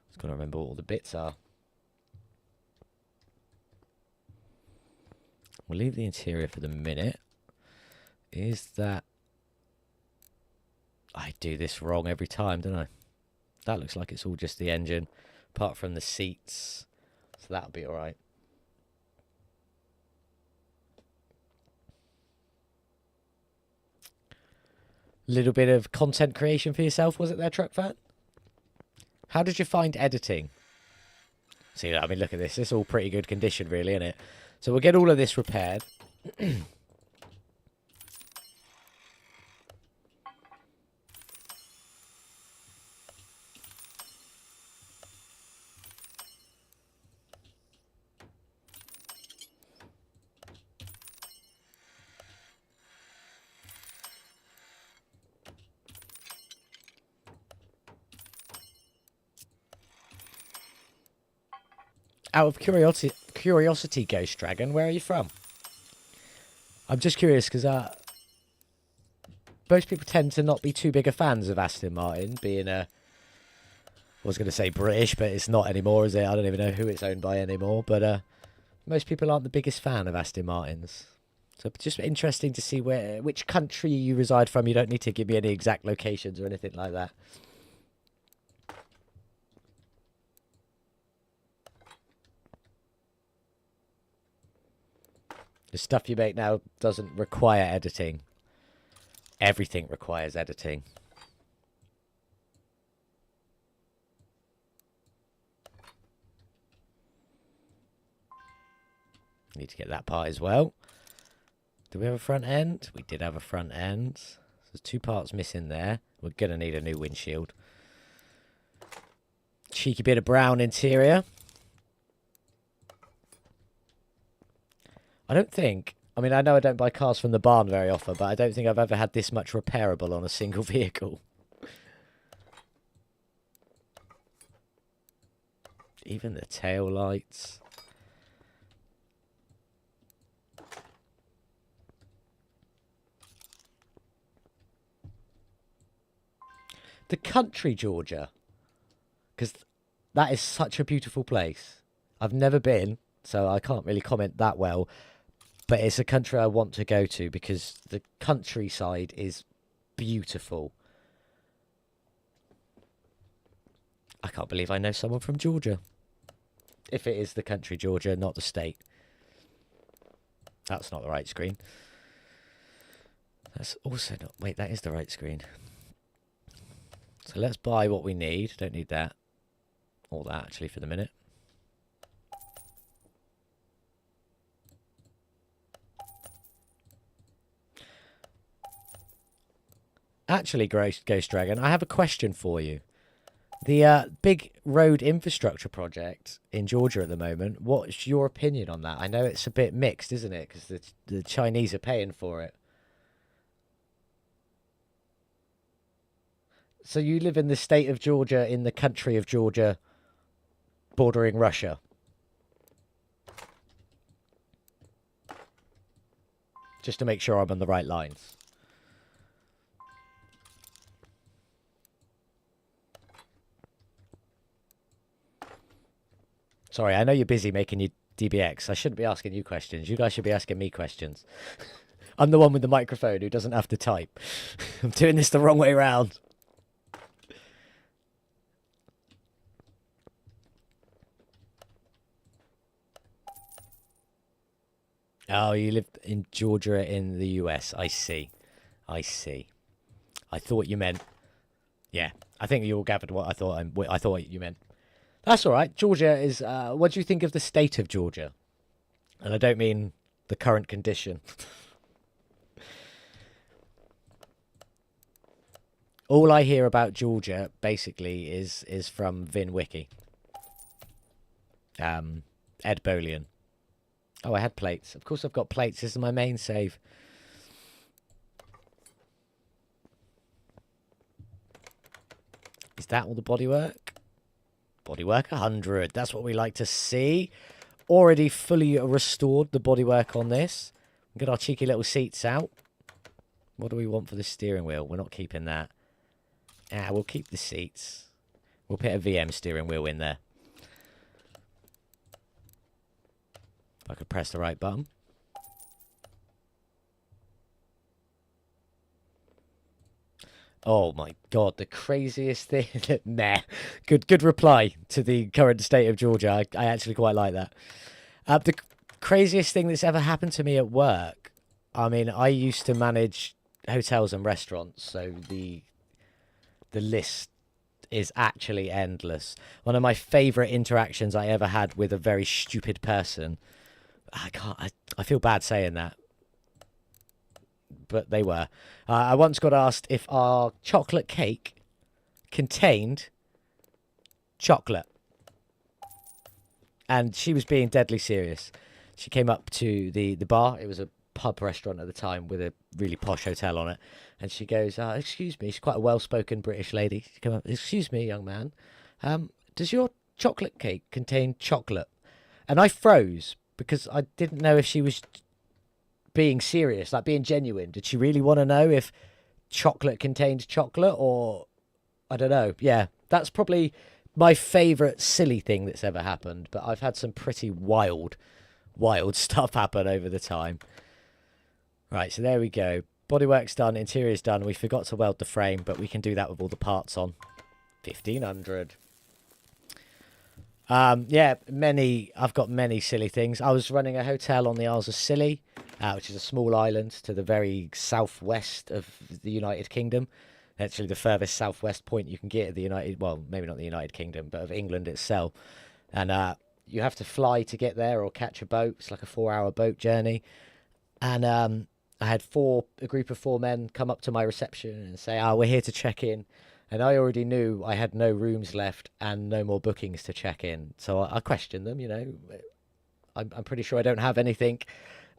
Just got to remember what all the bits are. We'll leave the interior for the minute. Is that... I do this wrong every time, don't I? That looks like it's all just the engine, apart from the seats. So that'll be all right. Little bit of content creation for yourself, was it there, Truck Fan? How did you find editing? See, I mean, look at this. It's all pretty good condition, really, isn't it? So we'll get all of this repaired. Out of curiosity, Ghost Dragon, where are you from? I'm just curious because most people tend to not be too big a fans of Aston Martin, being a... I was going to say British, but it's not anymore, is it? I don't even know who it's owned by anymore. But most people aren't the biggest fan of Aston Martins. So just interesting to see which country you reside from. You don't need to give me any exact locations or anything like that. The stuff you make now doesn't require editing. Everything requires editing. Need to get that part as well. Do we have a front end? We did have a front end. There's 2 parts missing there. We're going to need a new windshield. Cheeky bit of brown interior. I don't think... I mean, I know I don't buy cars from the barn very often, but I don't think I've ever had this much repairable on a single vehicle. Even the tail lights. The country, Georgia. Because that is such a beautiful place. I've never been, so I can't really comment that well. But it's a country I want to go to because the countryside is beautiful. I can't believe I know someone from Georgia. If it is the country, Georgia, not the state. That's not the right screen. That's also not... Wait, that is the right screen. So let's buy what we need. Don't need that. All that, actually, for the minute. Actually, Ghost Dragon, I have a question for you. The big road infrastructure project in Georgia at the moment, what's your opinion on that? I know it's a bit mixed, isn't it? Because the Chinese are paying for it. So you live in the state of Georgia, in the country of Georgia, bordering Russia. Just to make sure I'm on the right lines. Sorry, I know you're busy making your DBX. I shouldn't be asking you questions. You guys should be asking me questions. I'm the one with the microphone who doesn't have to type. I'm doing this the wrong way around. Oh, you live in Georgia in the US. I see. I see. I thought you meant... Yeah, I think you all gathered what I thought you meant. That's all right. Georgia is... what do you think of the state of Georgia? And I don't mean the current condition. All I hear about Georgia, basically, is from Vin Wiki. Ed Bolian. Oh, I had plates. Of course I've got plates. This is my main save. Is that all the bodywork? Bodywork 100. That's what we like to see. Already fully restored the bodywork on this. Get our cheeky little seats out. What do we want for the steering wheel? We're not keeping that. We'll keep the seats. We'll put a VM steering wheel in there. If I could press the right button. Oh my god, the craziest thing. Nah. Good reply to the current state of Georgia. I actually quite like that. The craziest thing that's ever happened to me at work. I mean, I used to manage hotels and restaurants, so the list is actually endless. One of my favorite interactions I ever had with a very stupid person. I feel bad saying that, but they were. I once got asked if our chocolate cake contained chocolate, and she was being deadly serious. She came up to the bar. It was a pub restaurant at the time with a really posh hotel on it. And she goes, excuse me. She's quite a well-spoken British lady. She came up, excuse me, young man. Does your chocolate cake contain chocolate? And I froze because I didn't know if she was being serious, like being genuine. Did she really want to know if chocolate contained chocolate, or I don't know. Yeah, that's probably my favourite silly thing that's ever happened. But I've had some pretty wild stuff happen over the time. Right, so there we go. Bodywork's done, interior's done. We forgot to weld the frame, but we can do that with all the parts on. 1,500. Yeah, I've got many silly things. I was running a hotel on the Isles of Scilly, which is a small island to the very southwest of the United Kingdom. Actually, the furthest southwest point you can get of the United, well, maybe not the United Kingdom, but of England itself. And you have to fly to get there or catch a boat. It's like a 4-hour boat journey. And I had a group of 4 men come up to my reception and say, we're here to check in. And I already knew I had no rooms left and no more bookings to check in. So I questioned them, I'm pretty sure I don't have anything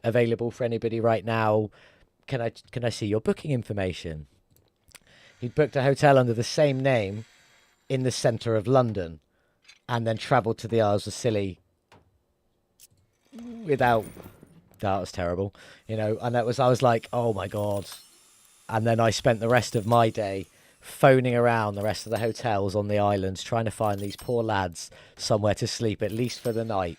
available for anybody right now. Can I see your booking information? He'd booked a hotel under the same name in the centre of London and then travelled to the Isles of Scilly without... That was terrible, and I was like, oh my God. And then I spent the rest of my day phoning around the rest of the hotels on the islands trying to find these poor lads somewhere to sleep, at least for the night.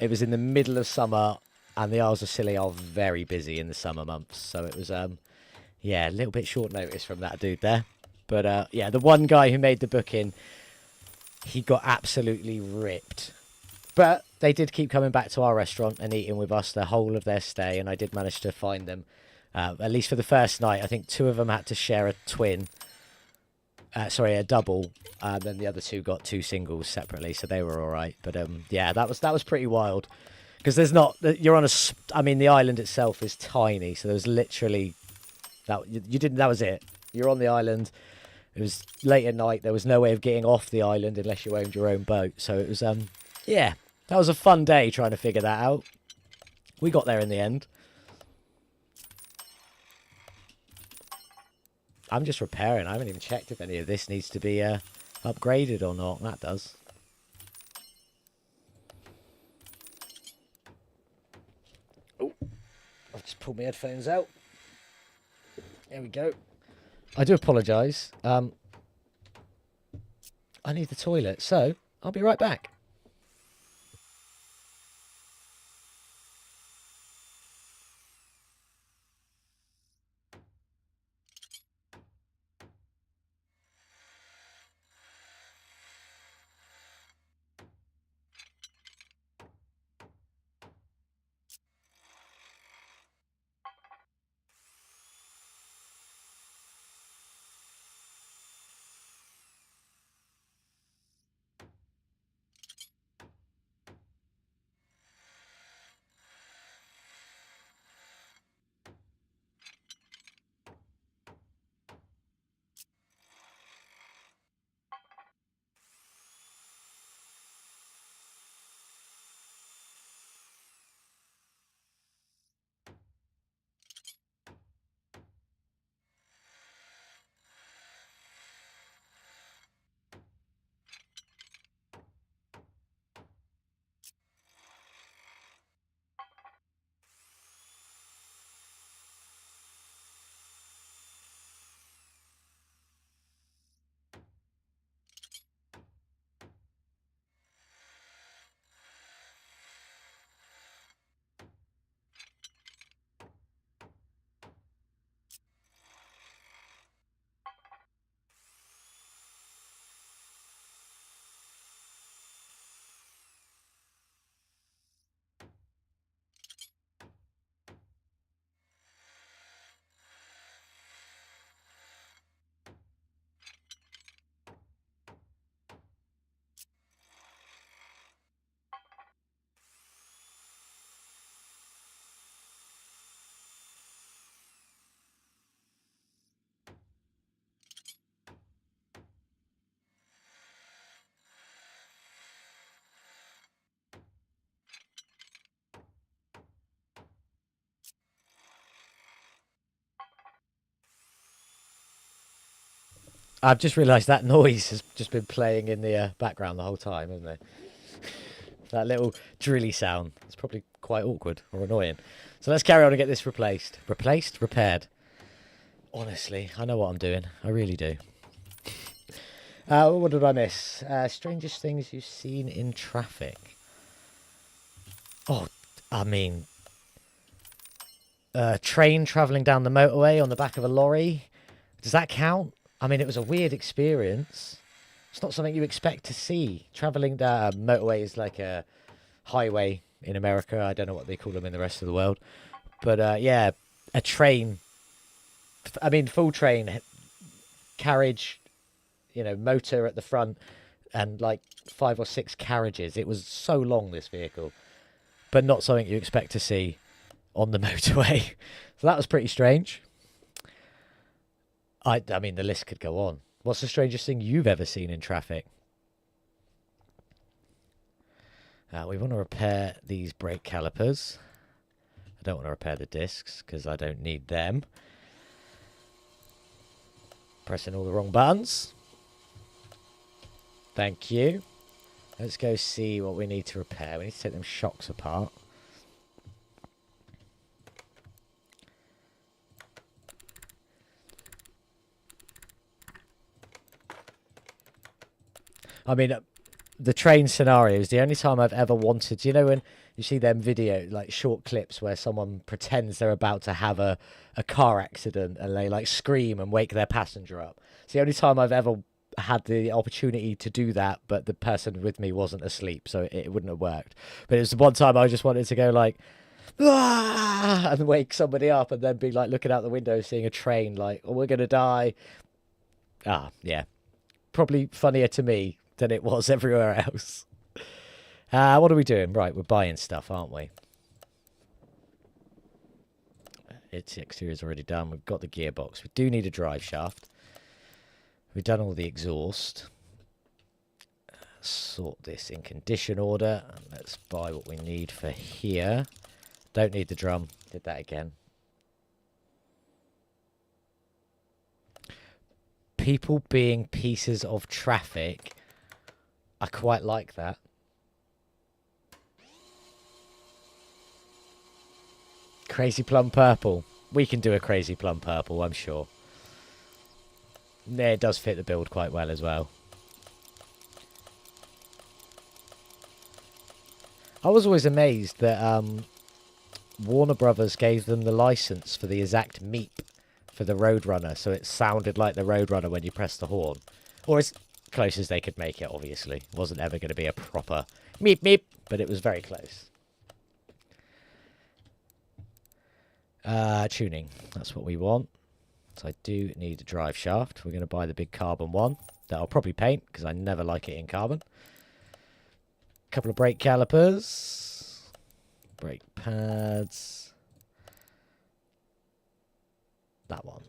It was in the middle of summer, and the Isles of Scilly are very busy in the summer months. So it was, yeah, a little bit short notice from that dude there. But, yeah, the one guy who made the booking, he got absolutely ripped. But they did keep coming back to our restaurant and eating with us the whole of their stay, and I did manage to find them, at least for the first night. I think 2 of them had to share a twin. A double. Then the other 2 got 2 singles separately, so they were all right. But yeah, that was pretty wild because you're on the island itself is tiny, so there was literally that you didn't. That was it. You're on the island. It was late at night. There was no way of getting off the island unless you owned your own boat. So it was yeah, that was a fun day trying to figure that out. We got there in the end. I'm just repairing. I haven't even checked if any of this needs to be upgraded or not. That does. Oh, I've just pulled my headphones out. There we go. I do apologise. I need the toilet, so I'll be right back. I've just realised that noise has just been playing in the background the whole time, hasn't it? That little drilly sound. It's probably quite awkward or annoying. So let's carry on and get this replaced. Replaced? Repaired. Honestly, I know what I'm doing. I really do. What did I miss? Strangest things you've seen in traffic. Oh, I mean, train travelling down the motorway on the back of a lorry. Does that count? I mean, it was a weird experience. It's not something you expect to see. Travelling down motorway is like a highway in America. I don't know what they call them in the rest of the world. But yeah, a train. I mean, full train carriage, motor at the front and like 5 or 6 carriages. It was so long, this vehicle, but not something you expect to see on the motorway. So that was pretty strange. I mean, the list could go on. What's the strangest thing you've ever seen in traffic? We want to repair these brake calipers. I don't want to repair the discs because I don't need them. Pressing all the wrong buttons. Thank you. Let's go see what we need to repair. We need to take them shocks apart. I mean, the train scenario is the only time I've ever wanted. You know when you see them video, like short clips where someone pretends they're about to have a car accident and they like scream and wake their passenger up. It's the only time I've ever had the opportunity to do that, but the person with me wasn't asleep, so it wouldn't have worked. But it was the one time I just wanted to go like, ah, and wake somebody up and then be like looking out the window, seeing a train like, oh, we're going to die. Ah, yeah. Probably funnier to me than it was everywhere else. What are we doing? Right, we're buying stuff, aren't we? Its exterior is already done. We've got the gearbox. We do need a drive shaft. We've done all the exhaust. Sort this in condition order. And let's buy what we need for here. Don't need the drum. Did that again. People being pieces of traffic. I quite like that. Crazy plum purple. We can do a crazy plum purple, I'm sure. Yeah, it does fit the build quite well as well. I was always amazed that Warner Brothers gave them the license for the exact meep for the Roadrunner, so it sounded like the Roadrunner when you press the horn. Or as close as they could make it, obviously. It wasn't ever going to be a proper meep meep, but it was very close. Tuning. That's what we want. So I do need a drive shaft. We're going to buy the big carbon one that I'll probably paint because I never like it in carbon. A couple of brake calipers. Brake pads. That one.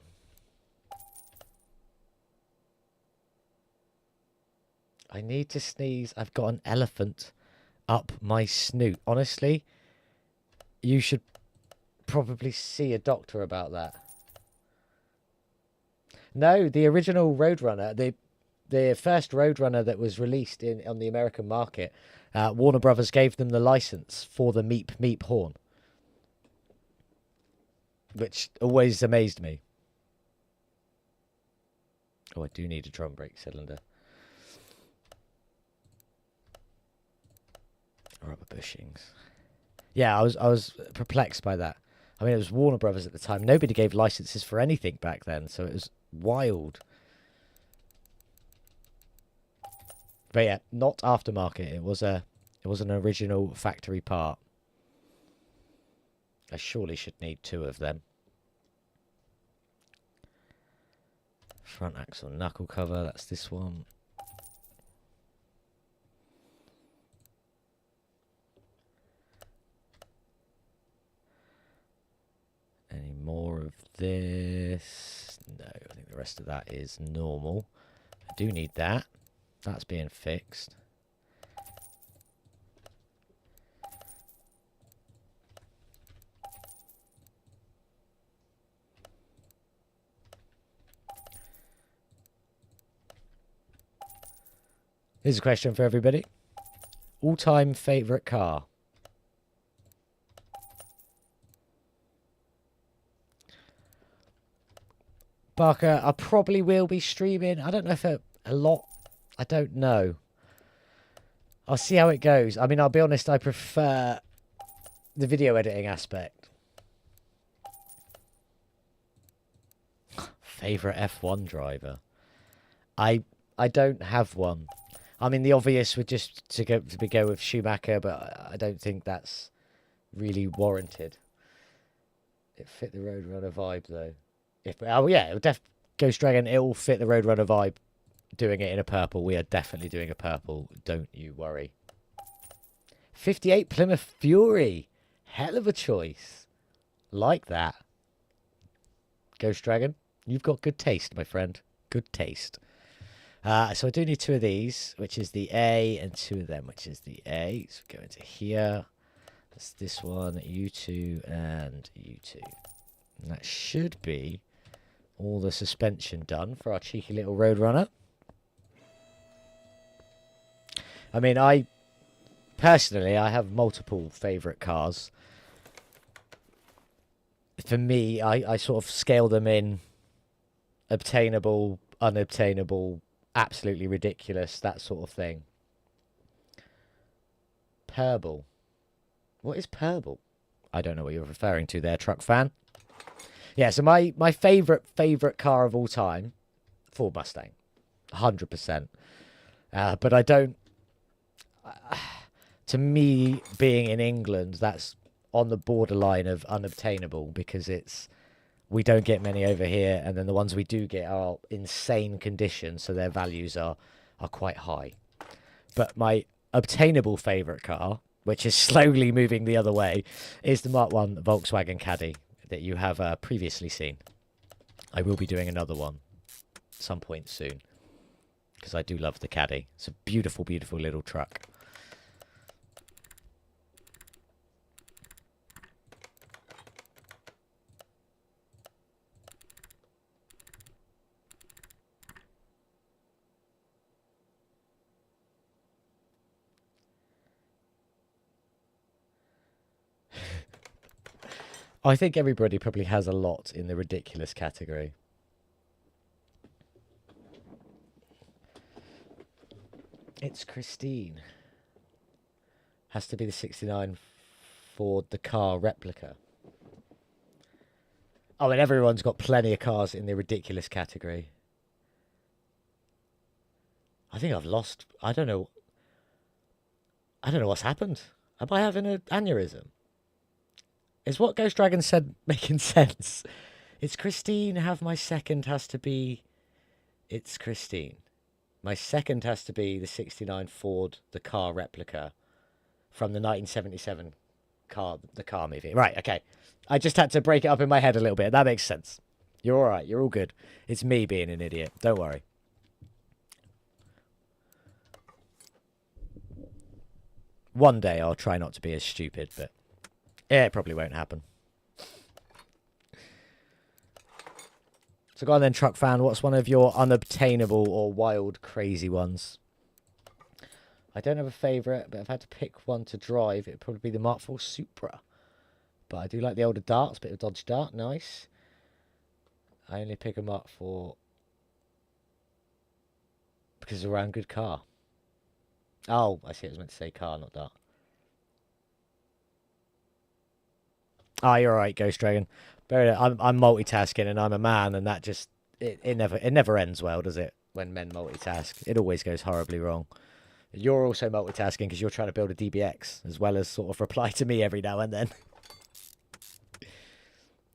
I need to sneeze. I've got an elephant up my snoot. Honestly, you should probably see a doctor about that. No, the original Roadrunner, the first Roadrunner that was released on the American market, Warner Brothers gave them the license for the meep meep horn, which always amazed me. Oh, I do need a drum brake cylinder. Rubber bushings. Yeah, I was perplexed by that. I mean, it was Warner Brothers at the time. Nobody gave licenses for anything back then, so it was wild. But yeah, not aftermarket. It was an original factory part. I surely should need 2 of them. Front axle knuckle cover. That's this one. Any more of this? No, I think the rest of that is normal. I do need that. That's being fixed. Here's a question for everybody. All-time favourite car? Barker, I probably will be streaming. I don't know if a lot. I don't know. I'll see how it goes. I mean, I'll be honest, I prefer the video editing aspect. Favourite F1 driver? I don't have one. I mean, the obvious would just to go with Schumacher, but I don't think that's really warranted. It fit the Roadrunner vibe, though. Oh yeah, it would Ghost Dragon. It will fit the Roadrunner vibe. Doing it in a purple. We are definitely doing a purple. Don't you worry. 58 Plymouth Fury. Hell of a choice. Like that. Ghost Dragon, you've got good taste, my friend. Good taste. So I do need 2 of these, which is the A, and 2 of them, which is the A. So go into here. That's this one, U2, and U2. And that should be all the suspension done for our cheeky little Roadrunner. I mean, personally, I have multiple favourite cars. For me, I sort of scale them in obtainable, unobtainable, absolutely ridiculous, that sort of thing. Purple. What is purple? I don't know what you're referring to there, truck fan. Yeah, so my favourite car of all time, Ford Mustang. 100%. But I don't... to me, being in England, that's on the borderline of unobtainable because we don't get many over here, and then the ones we do get are insane condition, so their values are quite high. But my obtainable favourite car, which is slowly moving the other way, is the Mark 1 Volkswagen Caddy that you have previously seen. I will be doing another one some point soon because I do love the Caddy. It's a beautiful, beautiful little truck. I think everybody probably has a lot in the ridiculous category. It's Christine. Has to be the 69 Ford, the car replica. Oh, and everyone's got plenty of cars in the ridiculous category. I think I've lost... I don't know what's happened. Am I having an aneurysm? Is what Ghost Dragon said making sense? It's Christine. Have my second has to be... It's Christine. My second has to be the 69 Ford, the car replica from the 1977 the car movie. Right, okay. I just had to break it up in my head a little bit. That makes sense. You're all right. You're all good. It's me being an idiot. Don't worry. One day I'll try not to be as stupid, but yeah, it probably won't happen. So go on then, truck fan. What's one of your unobtainable or wild, crazy ones? I don't have a favourite, but if I had to pick one to drive, it'd probably be the Mark IV Supra. But I do like the older darts, bit of Dodge Dart, nice. I only pick a Mark IV because it's a round good car. Oh, I see. It was meant to say car, not dart. Ah, you're right, Ghost Dragon. I'm multitasking and I'm a man, and that just it never ends well, does it? When men multitask, it always goes horribly wrong. You're also multitasking because you're trying to build a DBX as well as sort of reply to me every now and then.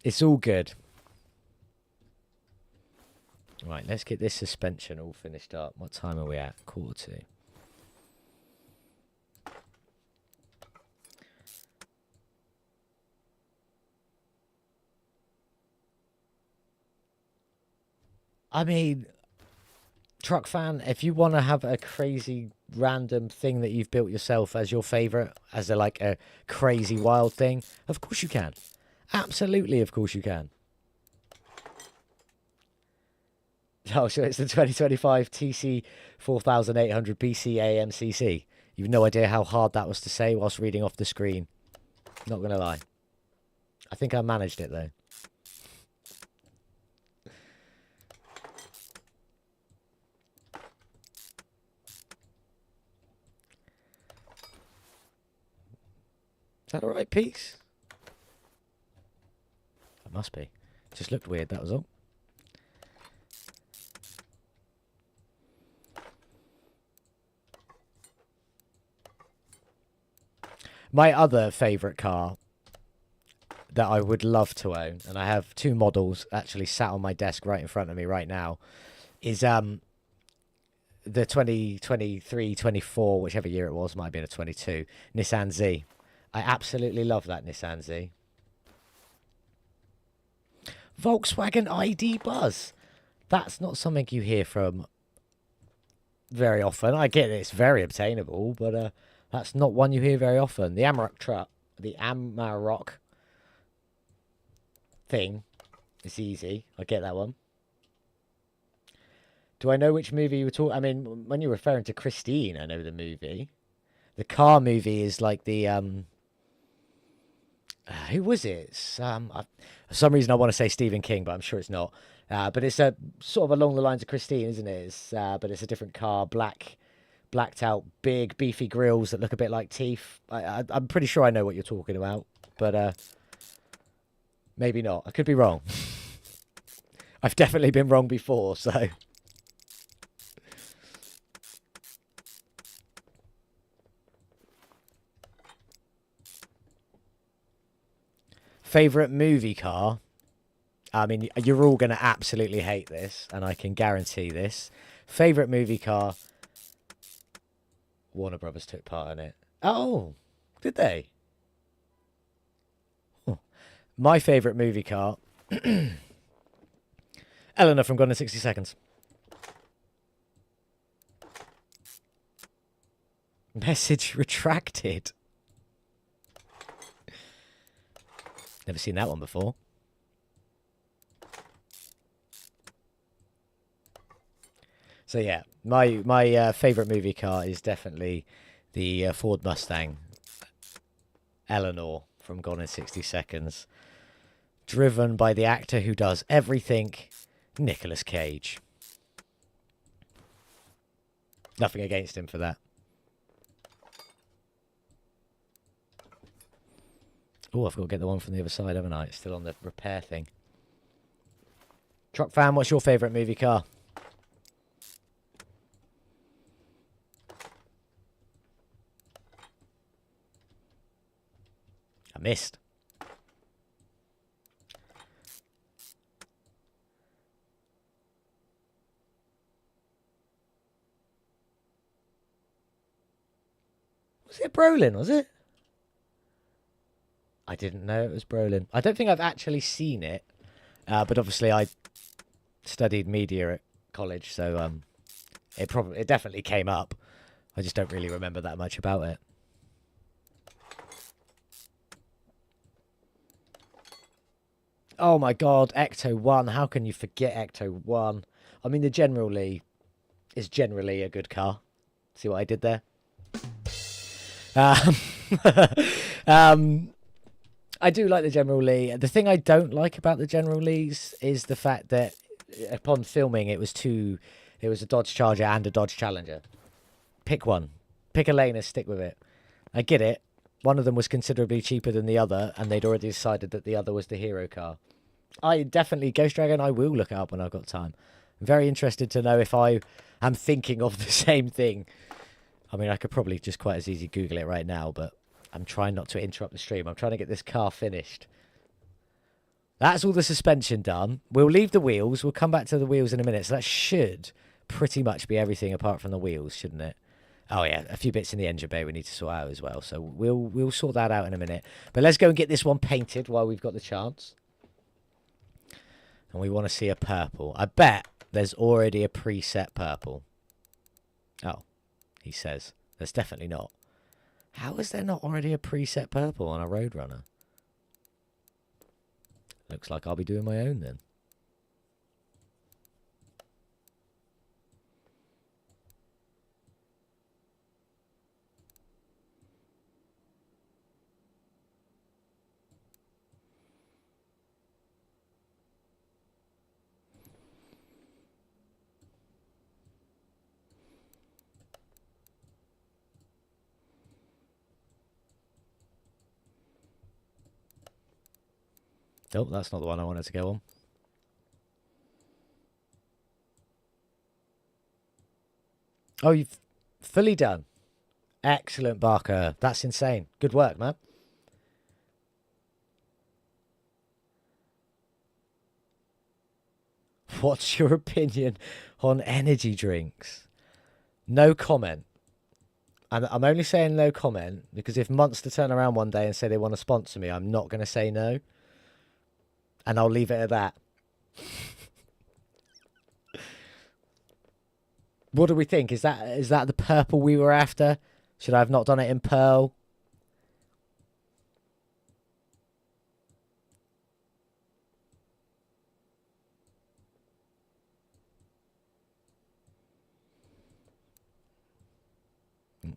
It's all good. Right, let's get this suspension all finished up. What time are we at? 1:45. I mean, truck fan, if you want to have a crazy random thing that you've built yourself as your favourite, as a crazy wild thing, of course you can. Absolutely, of course you can. Oh, so it's the 2025 TC 4800 BC AMCC. You've no idea how hard that was to say whilst reading off the screen. Not going to lie. I think I managed it, though. Is that alright, Peace? It must be. It just looked weird, that was all. My other favourite car that I would love to own, and I have two models actually sat on my desk right in front of me right now, is the 2023, 24, whichever year it was, might have been a 22, Nissan Z. I absolutely love that Nissan Z. Volkswagen ID Buzz. That's not something you hear from very often. I get it, it's very obtainable, but that's not one you hear very often. The Amarok truck, the Amarok thing, it's easy. I get that one. Do I know which movie you were talking? I mean, when you're referring to Christine, I know the movie. The car movie is like the who was it? For some reason I want to say Stephen King, but I'm sure it's not. But it's a sort of along the lines of Christine, isn't it? But it's a different car, blacked out, big beefy grills that look a bit like teeth. I'm pretty sure I know what you're talking about, but maybe not. I could be wrong. I've definitely been wrong before, so. Favorite movie car? I mean, you're all going to absolutely hate this, and I can guarantee this. Favorite movie car? Warner Brothers took part in it. Oh, did they? Oh. My favorite movie car? Eleanor from Gone in 60 Seconds. Message retracted. Never seen that one before. So yeah, my favourite movie car is definitely the Ford Mustang Eleanor from Gone in 60 Seconds. Driven by the actor who does everything, Nicolas Cage. Nothing against him for that. Oh, I've got to get the one from the other side, haven't I? It's still on the repair thing. Truck fan, what's your favourite movie car? I missed. Was it Brolin, was it? I didn't know it was Brolin. I don't think I've actually seen it, but obviously I studied media at college, so it definitely came up. I just don't really remember that much about it. Oh my god, Ecto 1. How can you forget Ecto 1? I mean, the General Lee is generally a good car. See what I did there? I do like the General Lee. The thing I don't like about the General Lees is the fact that upon filming it was a Dodge Charger and a Dodge Challenger. Pick one. Pick a lane and stick with it. I get it. One of them was considerably cheaper than the other, and they'd already decided that the other was the hero car. I definitely, Ghost Dragon, I will look it up when I've got time. I'm very interested to know if I am thinking of the same thing. I mean, I could probably just quite as easy Google it right now, but I'm trying not to interrupt the stream. I'm trying to get this car finished. That's all the suspension done. We'll leave the wheels. We'll come back to the wheels in a minute. So that should pretty much be everything apart from the wheels, shouldn't it? Oh, yeah, a few bits in the engine bay we need to sort out as well. So we'll sort that out in a minute. But let's go and get this one painted while we've got the chance. And we want to see a purple. I bet there's already a preset purple. Oh, he says. There's definitely not. How is there not already a preset purple on a Roadrunner? Looks like I'll be doing my own then. Oh, that's not the one I wanted to go on. Oh, you've fully done. Excellent, Barker. That's insane. Good work, man. What's your opinion on energy drinks? No comment. And I'm only saying no comment because if Monster turn around one day and say they want to sponsor me, I'm not going to say no. And I'll leave it at that. What do we think? Is that the purple we were after? Should I have not done it in pearl?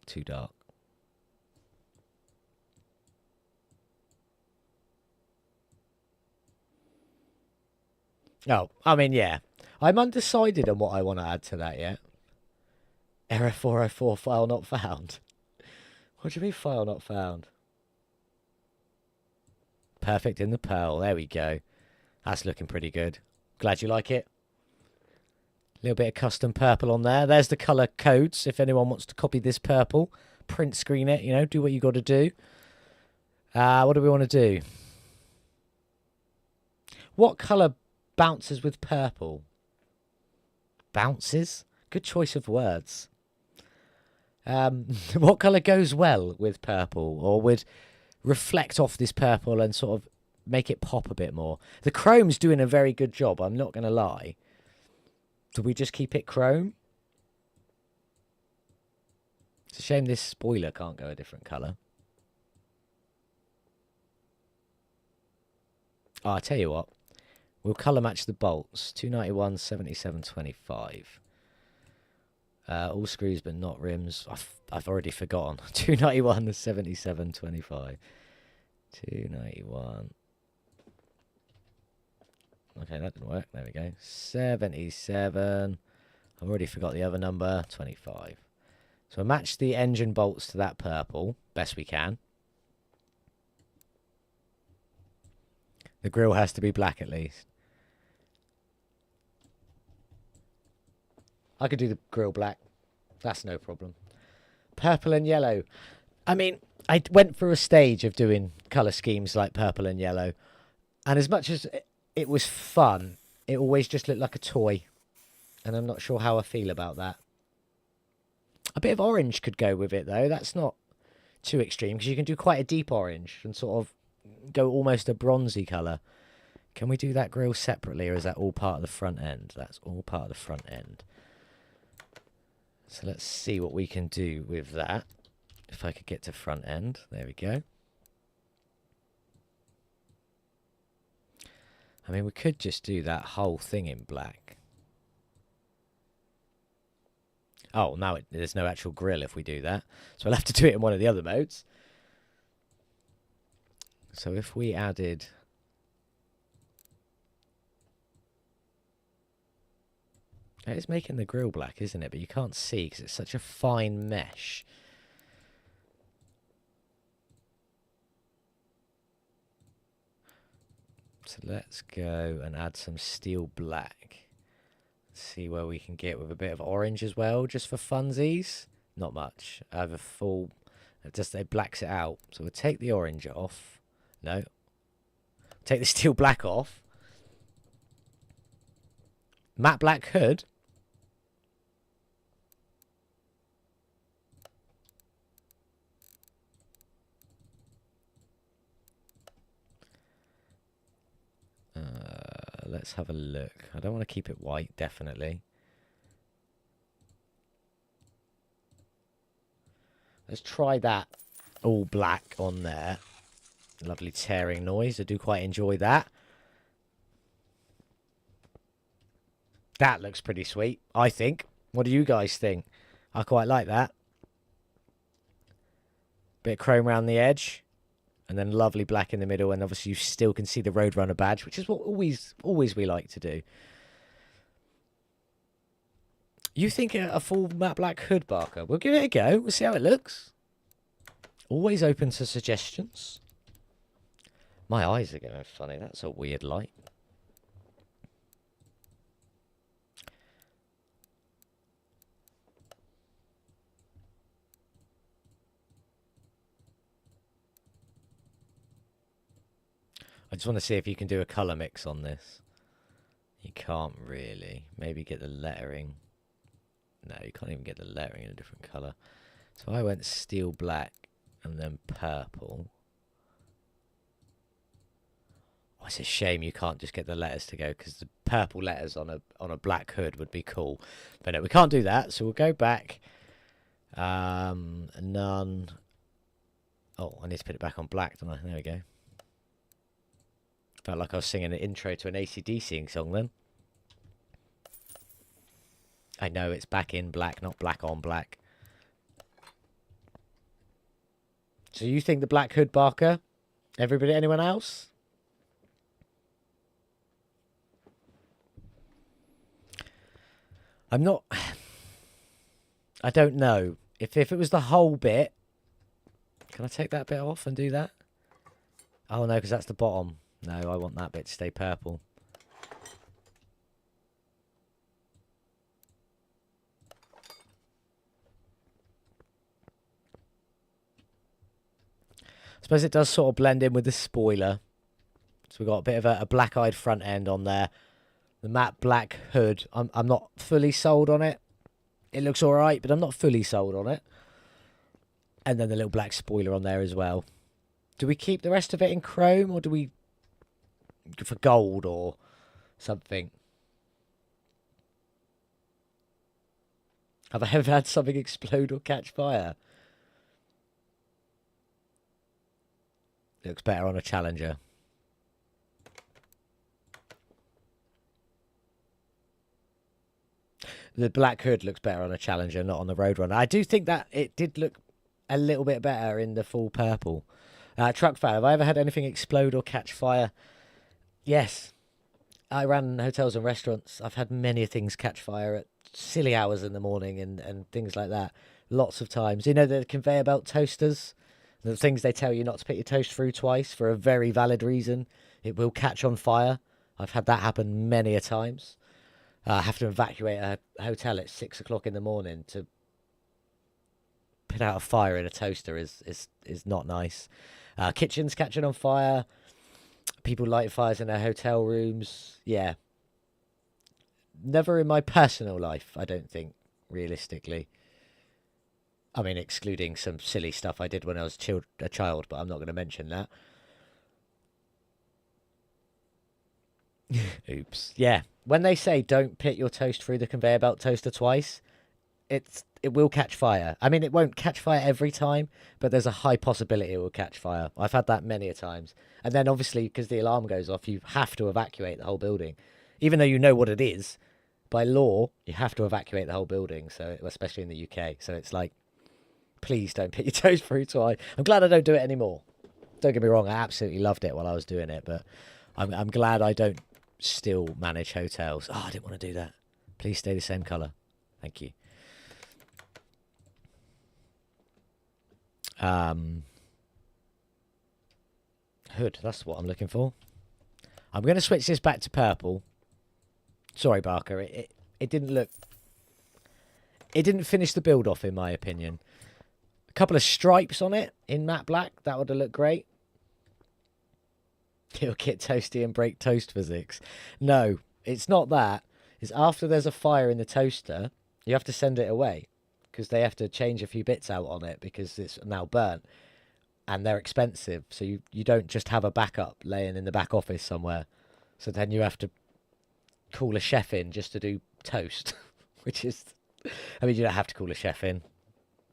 Too dark. Oh, I mean, yeah. I'm undecided on what I want to add to that yet. Error 404, file not found. What do you mean file not found? Perfect in the pearl. There we go. That's looking pretty good. Glad you like it. A little bit of custom purple on there. There's the colour codes. If anyone wants to copy this purple, print screen it, you know, do what you got to do. What do we want to do? What colour bounces with purple? Bounces? Good choice of words. What colour goes well with purple or would reflect off this purple and sort of make it pop a bit more? The chrome's doing a very good job, I'm not going to lie. Do we just keep it chrome? It's a shame this spoiler can't go a different colour. Oh, I tell you what. We'll colour match the bolts. 291, 77, 25. All screws but not rims. I've already forgotten. 291, 77, 25. 291. Okay, that didn't work. There we go. 77. I've already forgot the other number. 25. So match the engine bolts to that purple. Best we can. The grille has to be black at least. I could do the grille black. That's no problem. Purple and yellow. I mean, I went through a stage of doing colour schemes like purple and yellow. And as much as it was fun, it always just looked like a toy. And I'm not sure how I feel about that. A bit of orange could go with it, though. That's not too extreme, because you can do quite a deep orange and sort of go almost a bronzy colour. Can we do that grille separately, or is that all part of the front end? That's all part of the front end. So let's see what we can do with that. If I could get to front end. There we go. I mean, we could just do that whole thing in black. Oh, now there's no actual grille if we do that. So I'll have to do it in one of the other modes. So if we added... It's making the grille black, isn't it? But you can't see because it's such a fine mesh. So let's go and add some steel black. See where we can get with a bit of orange as well, just for funsies. Not much. I have a full... it blacks it out. So we'll take the orange off. No. Take the steel black off. Matte black hood. Let's have a look. I don't want to keep it white, definitely. Let's try that all black on there. Lovely tearing noise. I do quite enjoy that. That looks pretty sweet, I think. What do you guys think? I quite like that. Bit of chrome around the edge. And then lovely black in the middle. And obviously you still can see the Roadrunner badge, which is what always we like to do. You think a full matte black hood, Barker? We'll give it a go. We'll see how it looks. Always open to suggestions. My eyes are going funny. That's a weird light. I just want to see if you can do a colour mix on this. You can't really. Maybe get the lettering. No, you can't even get the lettering in a different colour. So I went steel black and then purple. Oh, it's a shame you can't just get the letters to go, because the purple letters on a black hood would be cool. But no, we can't do that, so we'll go back. None. Oh, I need to put it back on black, don't I? There we go. Felt like I was singing an intro to an AC/DC song then. I know it's back in black, not black on black. So you think the black hood, Barker? Everybody, anyone else? I'm not... I don't know. If it was the whole bit... Can I take that bit off and do that? Oh, no, because that's the bottom. No, I want that bit to stay purple. I suppose it does sort of blend in with the spoiler. So we've got a bit of a black-eyed front end on there. The matte black hood. I'm not fully sold on it. It looks all right, but I'm not fully sold on it. And then the little black spoiler on there as well. Do we keep the rest of it in chrome, or do we go for gold or something? Have I ever had something explode or catch fire? Looks better on a Challenger. The black hood looks better on a Challenger, not on the Roadrunner. I do think that it did look a little bit better in the full purple. Truck fan, have I ever had anything explode or catch fire? Yes. I ran hotels and restaurants. I've had many things catch fire at silly hours in the morning and things like that. Lots of times. You know the conveyor belt toasters? The things they tell you not to put your toast through twice for a very valid reason. It will catch on fire. I've had that happen many a times. I have to evacuate a hotel at 6 o'clock in the morning to put out a fire in a toaster is not nice. Kitchens catching on fire. People lighting fires in their hotel rooms. Yeah. Never in my personal life, I don't think, realistically. I mean, excluding some silly stuff I did when I was a child, but I'm not going to mention that. Oops. Yeah. When they say don't put your toast through the conveyor belt toaster twice, it will catch fire. I mean, it won't catch fire every time, but there's a high possibility it will catch fire. I've had that many a times. And then obviously, because the alarm goes off, you have to evacuate the whole building. Even though you know what it is, by law, you have to evacuate the whole building, so especially in the UK. So it's like, please don't put your toast through twice. I'm glad I don't do it anymore. Don't get me wrong, I absolutely loved it while I was doing it, but I'm glad I don't still manage hotels. Oh, I didn't want to do that. Please stay the same colour. Thank you. Hood, that's what I'm looking for. I'm going to switch this back to purple. Sorry, Barker. It didn't look... It didn't finish the build off, in my opinion. A couple of stripes on it in matte black. That would have looked great. It'll get toasty and break toast physics. No, it's not that. It's after there's a fire in the toaster, you have to send it away. Because they have to change a few bits out on it because it's now burnt. And they're expensive. So you don't just have a backup laying in the back office somewhere. So then you have to call a chef in just to do toast. Which is... I mean, you don't have to call a chef in.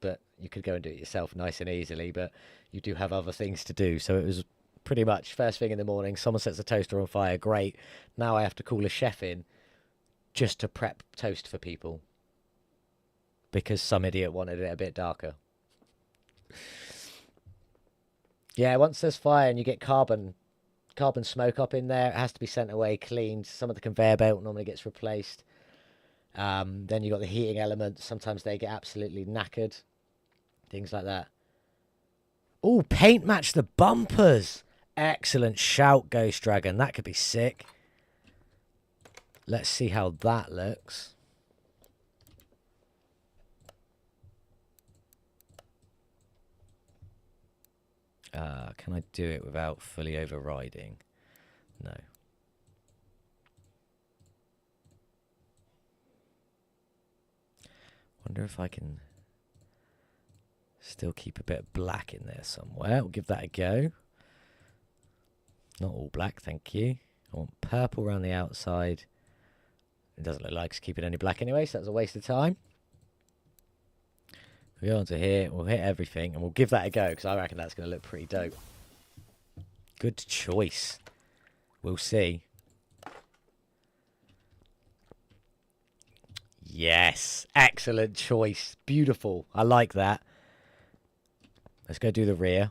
But you could go and do it yourself nice and easily. But you do have other things to do. So it was pretty much first thing in the morning. Someone sets the toaster on fire. Great. Now I have to call a chef in just to prep toast for people. Because some idiot wanted it a bit darker. Yeah, once there's fire and you get carbon smoke up in there, it has to be sent away, cleaned. Some of the conveyor belt normally gets replaced. Then you got the heating elements. Sometimes they get absolutely knackered. Things like that. Oh, paint match the bumpers. Excellent shout, Ghost Dragon. That could be sick. Let's see how that looks. Can I do it without fully overriding? No. Wonder if I can still keep a bit of black in there somewhere. We'll give that a go. Not all black, thank you. I want purple around the outside. It doesn't look like it's keeping any black anyway, so that's a waste of time. We'll go on to here, we'll hit everything, and we'll give that a go, because I reckon that's going to look pretty dope. Good choice. We'll see. Yes, excellent choice. Beautiful. I like that. Let's go do the rear.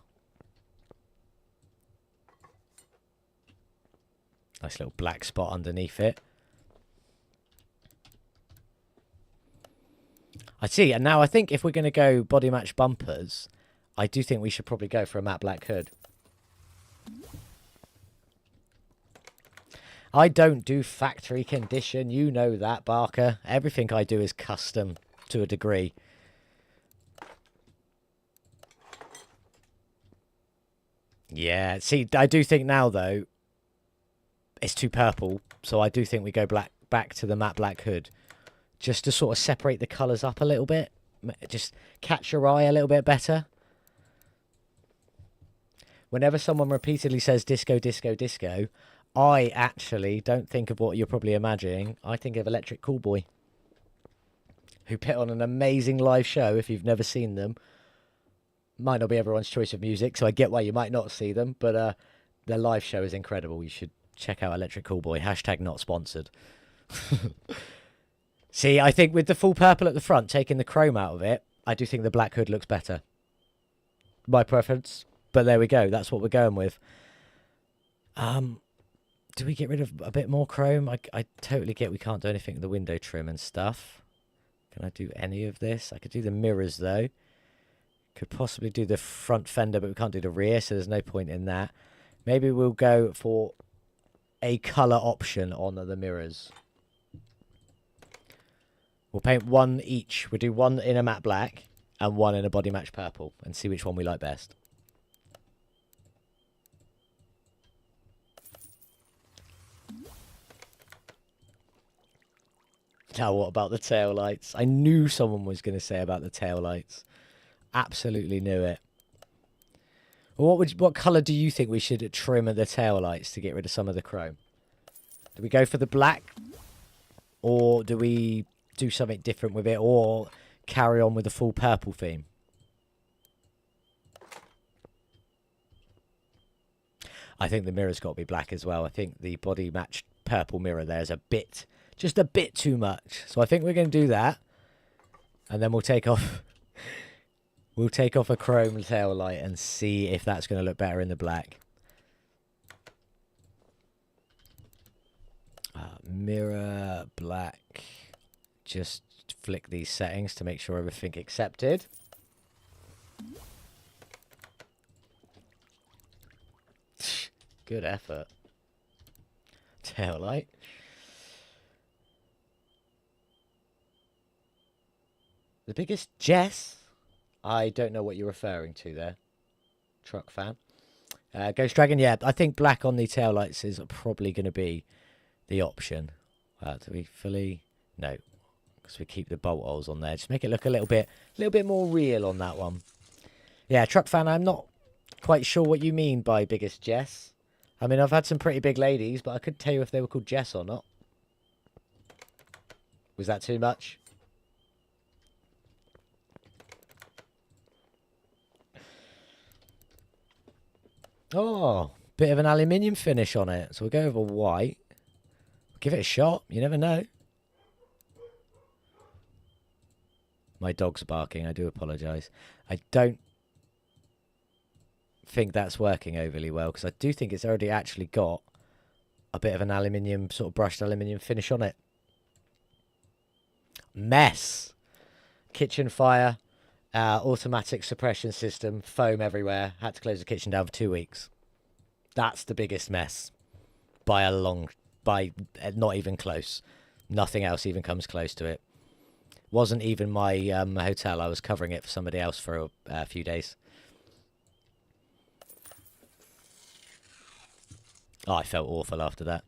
Nice little black spot underneath it. I see, and now I think if we're going to go body match bumpers, I do think we should probably go for a matte black hood. I don't do factory condition, you know that, Barker. Everything I do is custom to a degree. Yeah, see, I do think now, though, it's too purple, so I do think we go back to the matte black hood. Just to sort of separate the colours up a little bit. Just catch your eye a little bit better. Whenever someone repeatedly says disco, disco, disco, I actually don't think of what you're probably imagining. I think of Electric Callboy, who put on an amazing live show. If you've never seen them, might not be everyone's choice of music, so I get why you might not see them, but their live show is incredible. You should check out Electric Callboy. # not sponsored. See, I think with the full purple at the front, taking the chrome out of it, I do think the black hood looks better. My preference. But there we go. That's what we're going with. Do we get rid of a bit more chrome? I totally get we can't do anything with the window trim and stuff. Can I do any of this? I could do the mirrors, though. Could possibly do the front fender, but we can't do the rear, so there's no point in that. Maybe we'll go for a colour option on the mirrors. We'll paint one each. We'll do one in a matte black and one in a body match purple and see which one we like best. Now what about the tail lights? I knew someone was going to say about the tail lights. Absolutely knew it. Well, what colour do you think we should trim the tail lights to get rid of some of the chrome? Do we go for the black? Or do we do something different with it, or carry on with the full purple theme? I think the mirror's got to be black as well. I think the body matched purple mirror there is just a bit too much. So I think we're going to do that, and then we'll take off a chrome tail light and see if that's going to look better in the black. Mirror black. Just flick these settings to make sure everything accepted. Good effort. Tail light. The biggest Jess? I don't know what you're referring to there. Truck fan. Ghost Dragon, yeah. I think black on the tail lights is probably going to be the option. Do we fully... No. Because we keep the bolt holes on there. Just make it look a little bit more real on that one. Yeah, truck fan, I'm not quite sure what you mean by biggest Jess. I mean, I've had some pretty big ladies, but I couldn't tell you if they were called Jess or not. Was that too much? Oh, bit of an aluminium finish on it. So we'll go over white. Give it a shot. You never know. My dog's barking. I do apologise. I don't think that's working overly well, because I do think it's already actually got a bit of an aluminium, sort of brushed aluminium finish on it. Mess. Kitchen fire. Automatic suppression system. Foam everywhere. Had to close the kitchen down for 2 weeks. That's the biggest mess by not even close. Nothing else even comes close to it. Wasn't even my hotel. I was covering it for somebody else for a few days. Oh, I felt awful after that.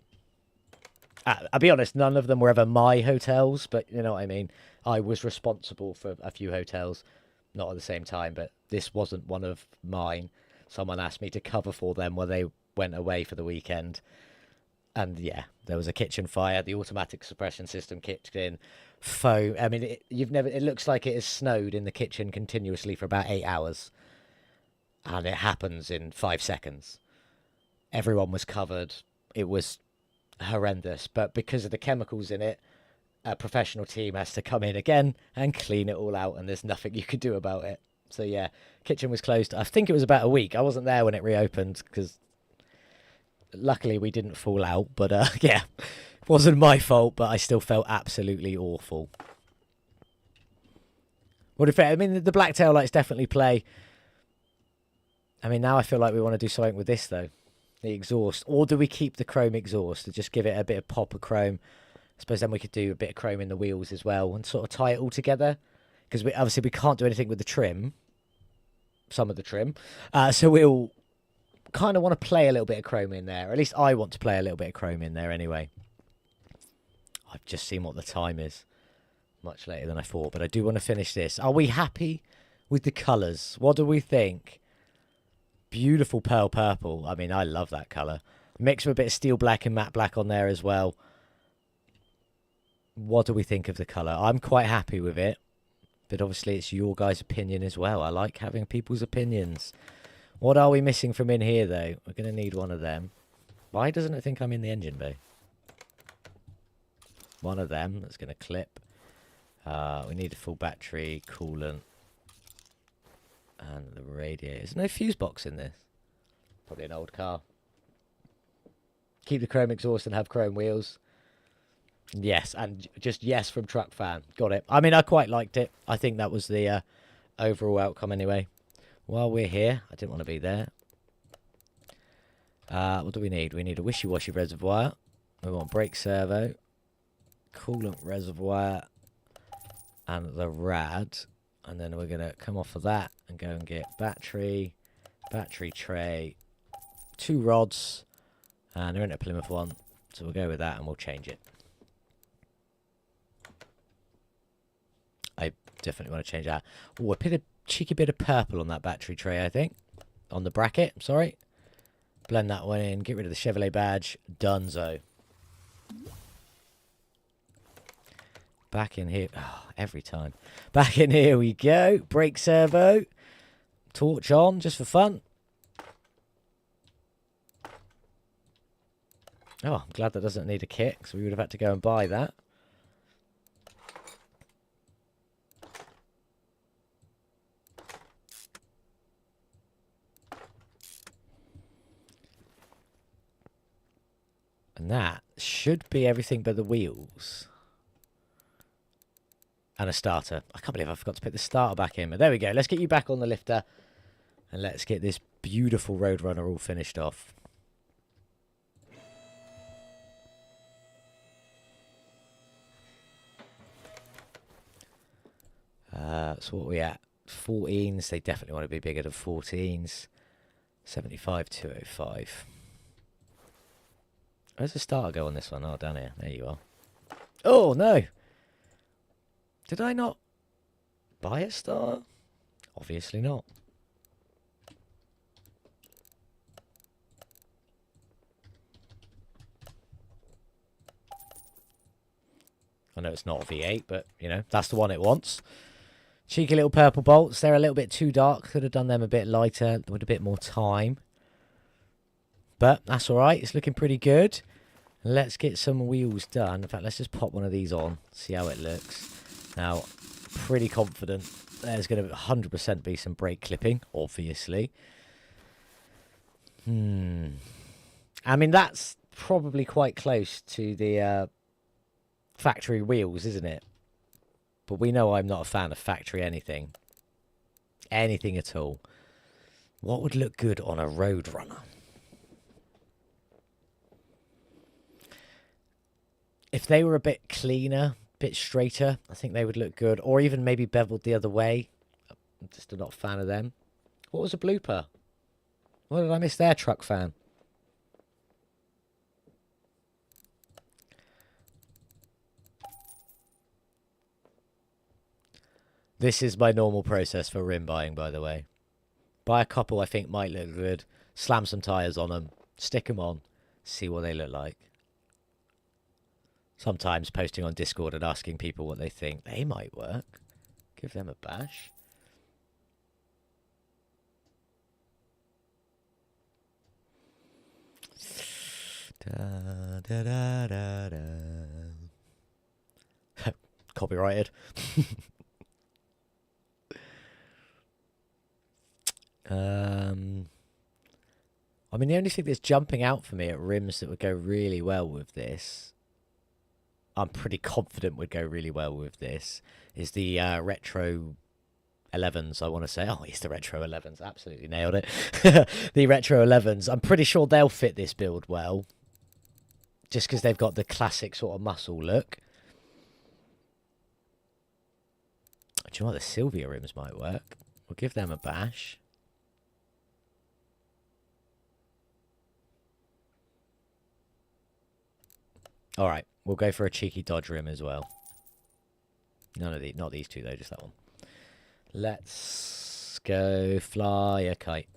I'll be honest, none of them were ever my hotels, but you know what I mean. I was responsible for a few hotels, not at the same time, but this wasn't one of mine. Someone asked me to cover for them while they went away for the weekend. And yeah, there was a kitchen fire. The automatic suppression system kicked in. Foam. I mean, it looks like it has snowed in the kitchen continuously for about 8 hours. And it happens in 5 seconds. Everyone was covered. It was horrendous. But because of the chemicals in it, a professional team has to come in again and clean it all out. And there's nothing you could do about it. So yeah, kitchen was closed. I think it was about a week. I wasn't there when it reopened because luckily we didn't fall out. But yeah, it wasn't my fault, but I still felt absolutely awful. What if I mean, the black tail lights definitely play. I mean, now I feel like we want to do something with this though. The exhaust. Or do we keep the chrome exhaust to just give it a bit of pop of chrome? I suppose then we could do a bit of chrome in the wheels as well and sort of tie it all together. Because obviously we can't do anything with the trim. Some of the trim. So we'll kind of want to play a little bit of chrome in there. Or at least I want to play a little bit of chrome in there anyway. I've just seen what the time is. Much later than I thought. But I do want to finish this. Are we happy with the colours? What do we think? Beautiful pearl purple. I mean, I love that colour. Mixed with a bit of steel black and matte black on there as well. What do we think of the colour? I'm quite happy with it. But obviously it's your guys' opinion as well. I like having people's opinions. What are we missing from in here, though? We're going to need one of them. Why doesn't it think I'm in the engine bay? One of them that's going to clip. We need a full battery, coolant, and the radiator. There's no fuse box in this. Probably an old car. Keep the chrome exhaust and have chrome wheels. Yes, and just yes from Truck Fan. Got it. I mean, I quite liked it. I think that was the overall outcome anyway. While we're here, I didn't want to be there. What do we need? We need a wishy-washy reservoir. We want brake servo, coolant reservoir, and the rad. And then we're going to come off of that and go and get battery tray, 2 rods, and they're in a Plymouth one. So we'll go with that and we'll change it. I definitely want to change that. Oh, I put a cheeky bit of purple on that battery tray, I think. On the bracket, I'm sorry. Blend that one in, get rid of the Chevrolet badge. Dunzo. Back in here. Oh, every time. Back in here we go. Brake servo. Torch on, just for fun. Oh, I'm glad that doesn't need a kit, because we would have had to go and buy that. And that should be everything but the wheels. And a starter. I can't believe I forgot to put the starter back in. But there we go. Let's get you back on the lifter. And let's get this beautiful Roadrunner all finished off. So what are we at? 14s. They definitely want to be bigger than 14s. 75, 205. Where's the starter go on this one? Oh, down here. There you are. Oh, no. Did I not buy a starter? Obviously not. I know it's not a V8, but, you know, that's the one it wants. Cheeky little purple bolts. They're a little bit too dark. Could have done them a bit lighter with a bit more time. But that's all right. It's looking pretty good. Let's get some wheels done. In fact, let's just pop one of these on. See how it looks. Now, pretty confident there's going to 100% be some brake clipping, obviously. I mean, that's probably quite close to the factory wheels, isn't it? But we know I'm not a fan of factory anything. Anything at all. What would look good on a Roadrunner? If they were a bit cleaner, a bit straighter, I think they would look good. Or even maybe beveled the other way. I'm just not a fan of them. What was a blooper? What did I miss there, truck fan? This is my normal process for rim buying, by the way. Buy a couple I think might look good. Slam some tyres on them. Stick them on. See what they look like. Sometimes posting on Discord and asking people what they think. They might work. Give them a bash. Da, da, da, da, da. Copyrighted. I mean, the only thing that's jumping out for me at rims that would go really well with this, I'm pretty confident would go really well with this, is the retro 11s, I want to say. Oh, it's the retro 11s. Absolutely nailed it. The retro 11s. I'm pretty sure they'll fit this build well. Just because they've got the classic sort of muscle look. Do you know what? The Sylvia rims might work. We'll give them a bash. All right, we'll go for a cheeky Dodge rim as well. None of these, not these two though, just that one. Let's go fly a kite.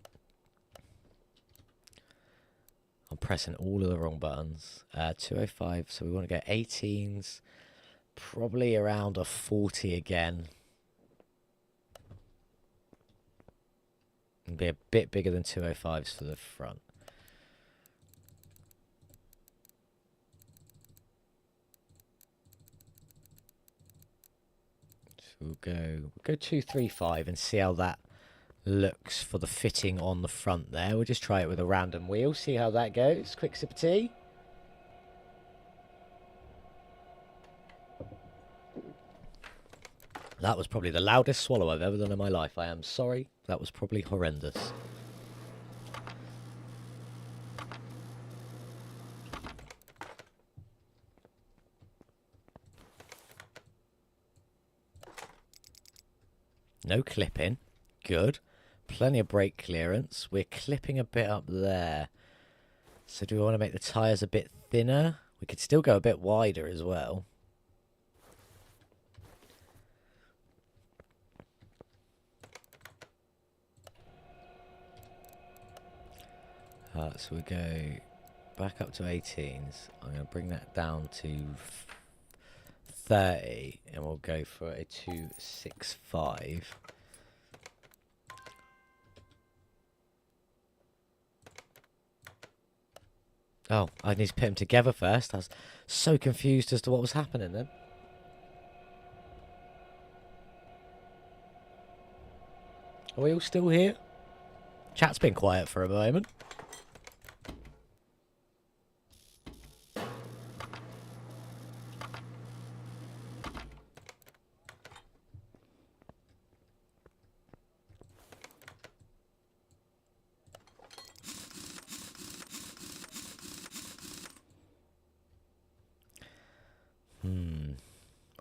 I'm pressing all of the wrong buttons. 205, so we want to go 18s. Probably around a 40 again. And be a bit bigger than 205s for the front. We'll go 235 and see how that looks for the fitting on the front there. We'll just try it with a random wheel, see how that goes. Quick sip of tea. That was probably the loudest swallow I've ever done in my life. I am sorry. That was probably horrendous. No clipping. Good. Plenty of brake clearance. We're clipping a bit up there. So do we want to make the tyres a bit thinner? We could still go a bit wider as well. So we go back up to 18s. I'm going to bring that down to 30 and we'll go for a 265. Oh, I need to put them together first. I was so confused as to what was happening then. Are we all still here? Chat's been quiet for a moment.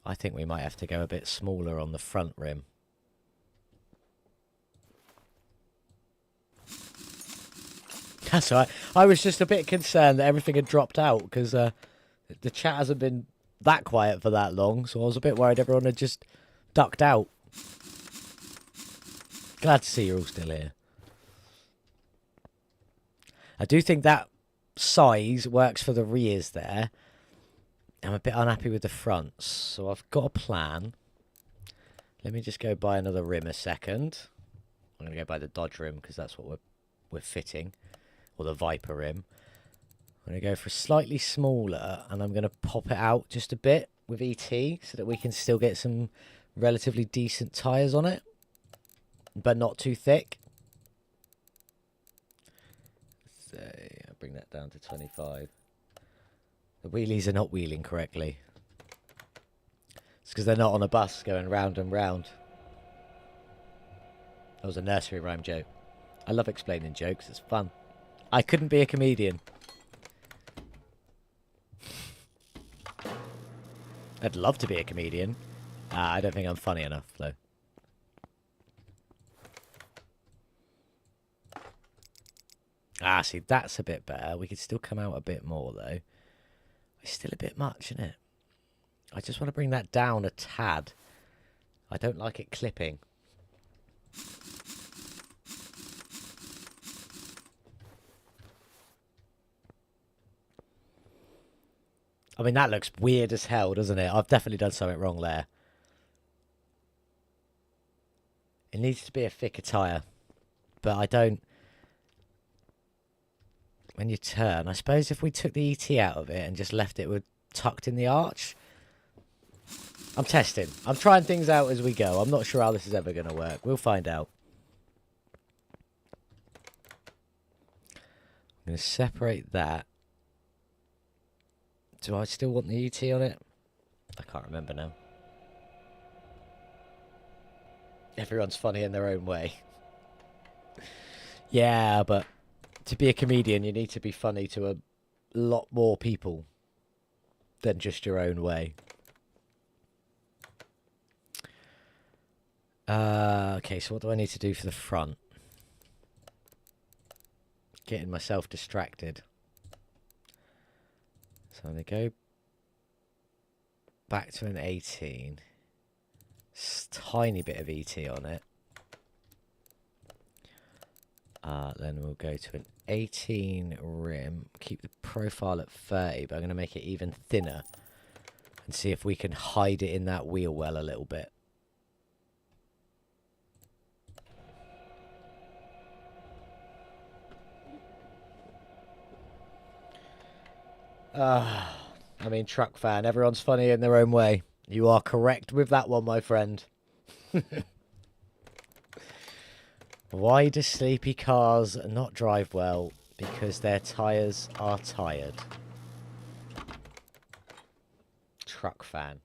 I think we might have to go a bit smaller on the front rim. That's all right. I was just a bit concerned that everything had dropped out because the chat hasn't been that quiet for that long, so I was a bit worried everyone had just ducked out. Glad to see you're all still here. I do think that size works for the rears there. I'm a bit unhappy with the fronts, so I've got a plan. Let me just go buy another rim a second. I'm going to go buy the Dodge rim because that's what we're fitting. Or the Viper rim. I'm going to go for slightly smaller and I'm going to pop it out just a bit with ET so that we can still get some relatively decent tyres on it. But not too thick. So I'll bring that down to 25. The wheelies are not wheeling correctly. It's because they're not on a bus going round and round. That was a nursery rhyme joke. I love explaining jokes. It's fun. I couldn't be a comedian. I'd love to be a comedian. I don't think I'm funny enough, though. See, that's a bit better. We could still come out a bit more, though. It's still a bit much, isn't it? I just want to bring that down a tad. I don't like it clipping. I mean, that looks weird as hell, doesn't it? I've definitely done something wrong there. It needs to be a thicker tyre. But I don't... When you turn, I suppose if we took the ET out of it and just left it with tucked in the arch. I'm testing. I'm trying things out as we go. I'm not sure how this is ever going to work. We'll find out. I'm going to separate that. Do I still want the ET on it? I can't remember now. Everyone's funny in their own way. Yeah, but to be a comedian, you need to be funny to a lot more people than just your own way. Okay, so what do I need to do for the front? Getting myself distracted. So I'm going to go back to an 18. Tiny bit of ET on it. Then we'll go to an 18 rim. Keep the profile at 30, but I'm going to make it even thinner. And see if we can hide it in that wheel well a little bit. I mean, truck fan, everyone's funny in their own way. You are correct with that one, my friend. Why do sleepy cars not drive well? Because their tyres are tired. Truck fan.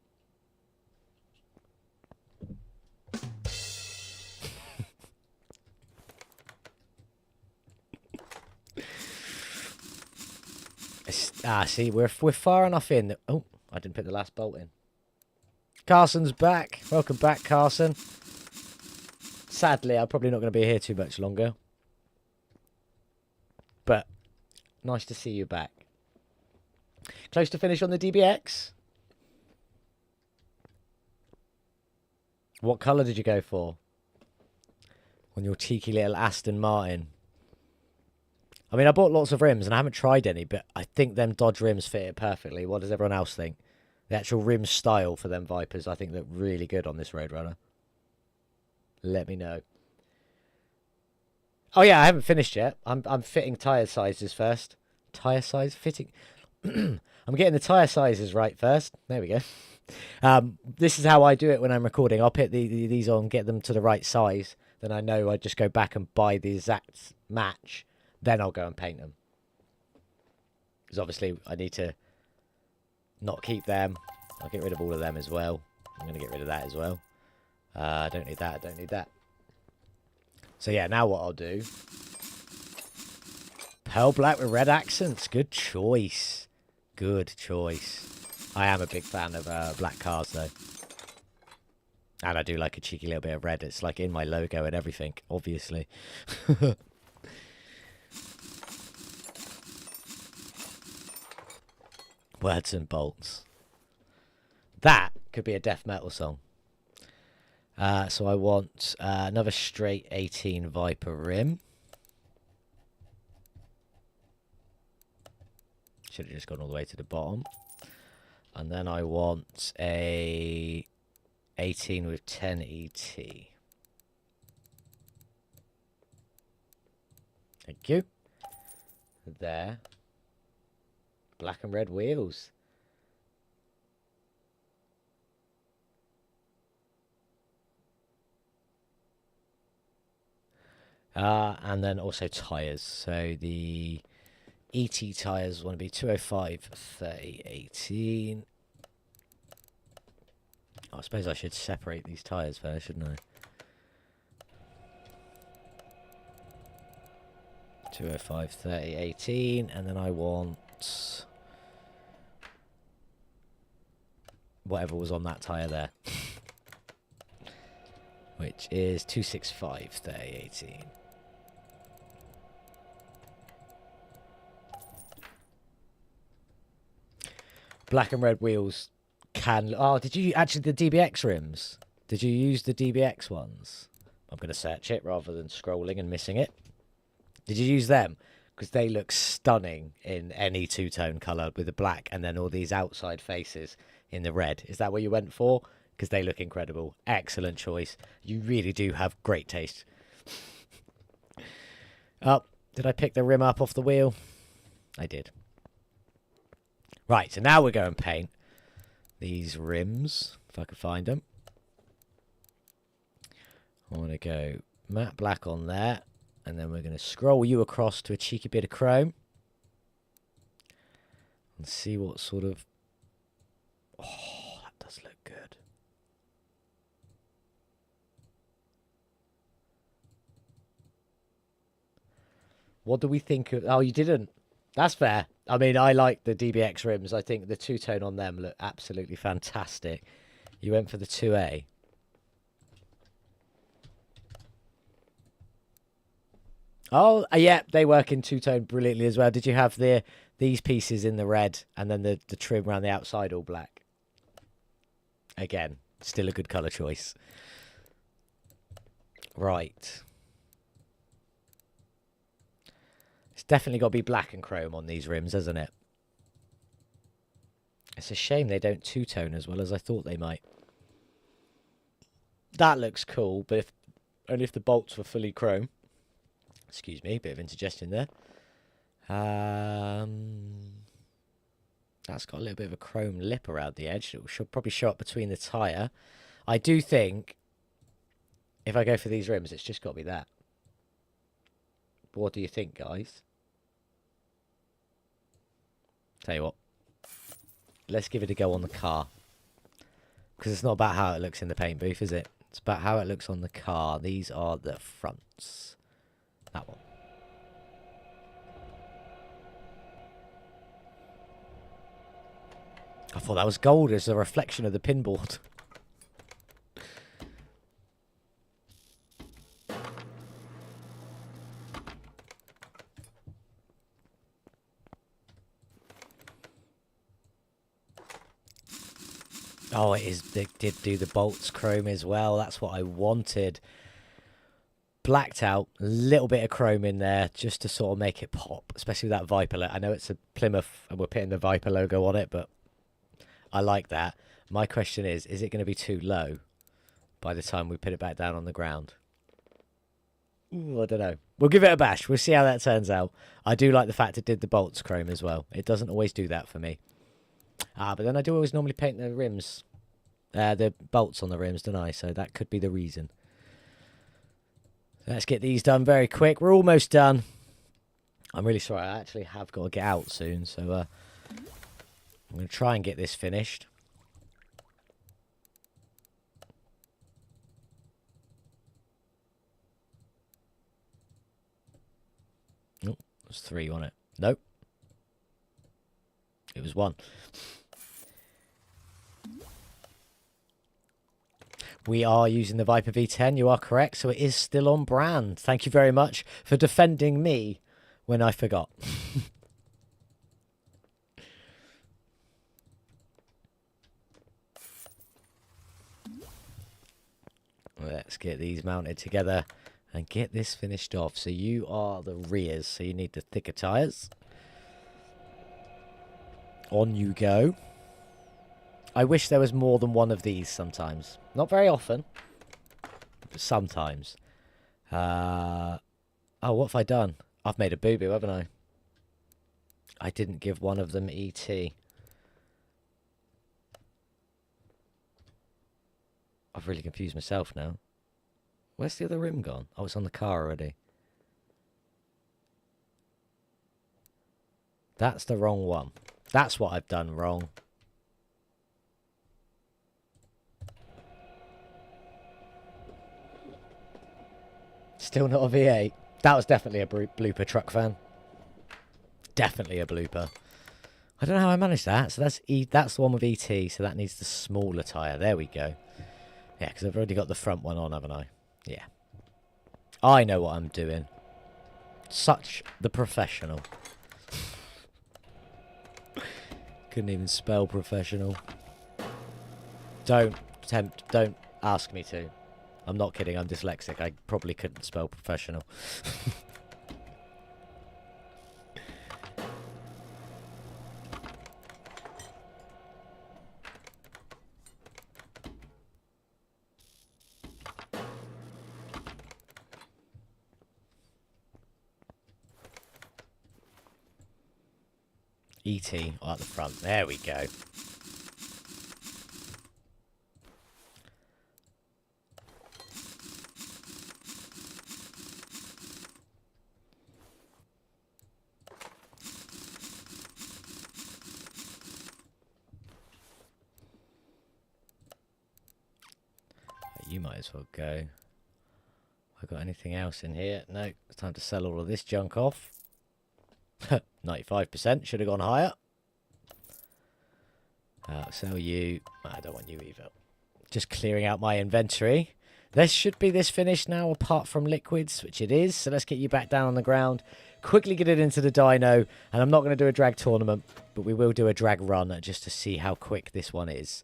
See, we're far enough in. Oh, I didn't put the last bolt in. Carson's back. Welcome back, Carson. Sadly, I'm probably not going to be here too much longer. But nice to see you back. Close to finish on the DBX. What colour did you go for? On your cheeky little Aston Martin. I mean, I bought lots of rims and I haven't tried any, but I think them Dodge rims fit it perfectly. What does everyone else think? The actual rim style for them Vipers, I think, look really good on this Roadrunner. Let me know. Oh yeah, I haven't finished yet. I'm fitting tyre sizes first. Tyre size fitting. I'm getting the tyre sizes right first. There we go. This is how I do it when I'm recording. I'll put these on, get them to the right size. Then I know I just go back and buy the exact match. Then I'll go and paint them. Because obviously I need to not keep them. I'll get rid of all of them as well. I'm going to get rid of that as well. I don't need that. I don't need that. So yeah, now what I'll do. Pearl black with red accents. Good choice. Good choice. I am a big fan of black cars though. And I do like a cheeky little bit of red. It's like in my logo and everything, obviously. Words and bolts. That could be a death metal song. So I want another straight 18 Viper rim. Should have just gone all the way to the bottom. And then I want a 18 with 10 ET. Thank you. There. Black and red wheels. And then also tyres. So the ET tyres want to be 205, 30, 18. I suppose I should separate these tyres first, shouldn't I? 205, 30, 18. And then I want whatever was on that tyre there. Which is 265, 3018. Black and red wheels can... Oh, did you... Actually, the DBX rims. Did you use the DBX ones? I'm going to search it rather than scrolling and missing it. Did you use them? Because they look stunning in any two-tone colour with the black and then all these outside faces in the red. Is that what you went for? Because they look incredible. Excellent choice. You really do have great taste. Oh, did I pick the rim up off the wheel? I did. Right, so now we're going to paint these rims, if I can find them. I want to go matte black on there, and then we're going to scroll you across to a cheeky bit of chrome. And see what sort of... Oh, that does look good. What do we think of... Oh, you didn't. That's fair. I mean, I like the DBX rims. I think the two-tone on them look absolutely fantastic. You went for the 2A. Oh, yeah, they work in two-tone brilliantly as well. Did you have these pieces in the red and then the trim around the outside all black? Again, still a good colour choice. Right. It's definitely got to be black and chrome on these rims, hasn't it? It's a shame they don't two-tone as well as I thought they might. That looks cool, but only if the bolts were fully chrome. Excuse me, bit of indigestion there. That's got a little bit of a chrome lip around the edge. It should probably show up between the tyre. I do think if I go for these rims, it's just got to be that. But what do you think, guys? Tell you what. Let's give it a go on the car. Because it's not about how it looks in the paint booth, is it? It's about how it looks on the car. These are the fronts. That one. I thought that was gold. It's a reflection of the pinboard. Oh, it is. They did do the bolts chrome as well. That's what I wanted. Blacked out, a little bit of chrome in there just to sort of make it pop, especially with that Viper logo. I know it's a Plymouth and we're putting the Viper logo on it, but I like that. My question is it going to be too low by the time we put it back down on the ground? Ooh, I don't know. We'll give it a bash. We'll see how that turns out. I do like the fact it did the bolts chrome as well. It doesn't always do that for me. But then I do always normally paint the rims, the bolts on the rims, don't I? So that could be the reason. Let's get these done very quick. We're almost done. I'm really sorry. I actually have got to get out soon. So I'm going to try and get this finished. Oh, there's 3 on it. Nope. It was 1. We are using the Viper V10. You are correct. So it is still on brand. Thank you very much for defending me when I forgot. Let's get these mounted together and get this finished off. So you are the rears. So you need the thicker tyres. On you go. I wish there was more than one of these sometimes. Not very often, but sometimes. Oh, what have I done? I've made a boo-boo, haven't I? I didn't give one of them ET. I've really confused myself now. Where's the other rim gone? Oh, it's on the car already. That's the wrong one. That's what I've done wrong. Still not a V8. That was definitely a blooper, truck fan. Definitely a blooper. I don't know how I managed that. So that's the one with ET. So that needs the smaller tyre. There we go. Yeah, because I've already got the front one on, haven't I? Yeah. I know what I'm doing. Such the professional. Couldn't even spell professional. Don't ask me to. I'm not kidding, I'm dyslexic. I probably couldn't spell professional. ET at the front. There we go. You might as well go. I got anything else in here? No, it's time to sell all of this junk off. 95%, should have gone higher. Sell you. I don't want you either. Just clearing out my inventory. This should be this finished now, apart from liquids, which it is. So let's get you back down on the ground. Quickly get it into the dyno. And I'm not going to do a drag tournament, but we will do a drag run just to see how quick this one is.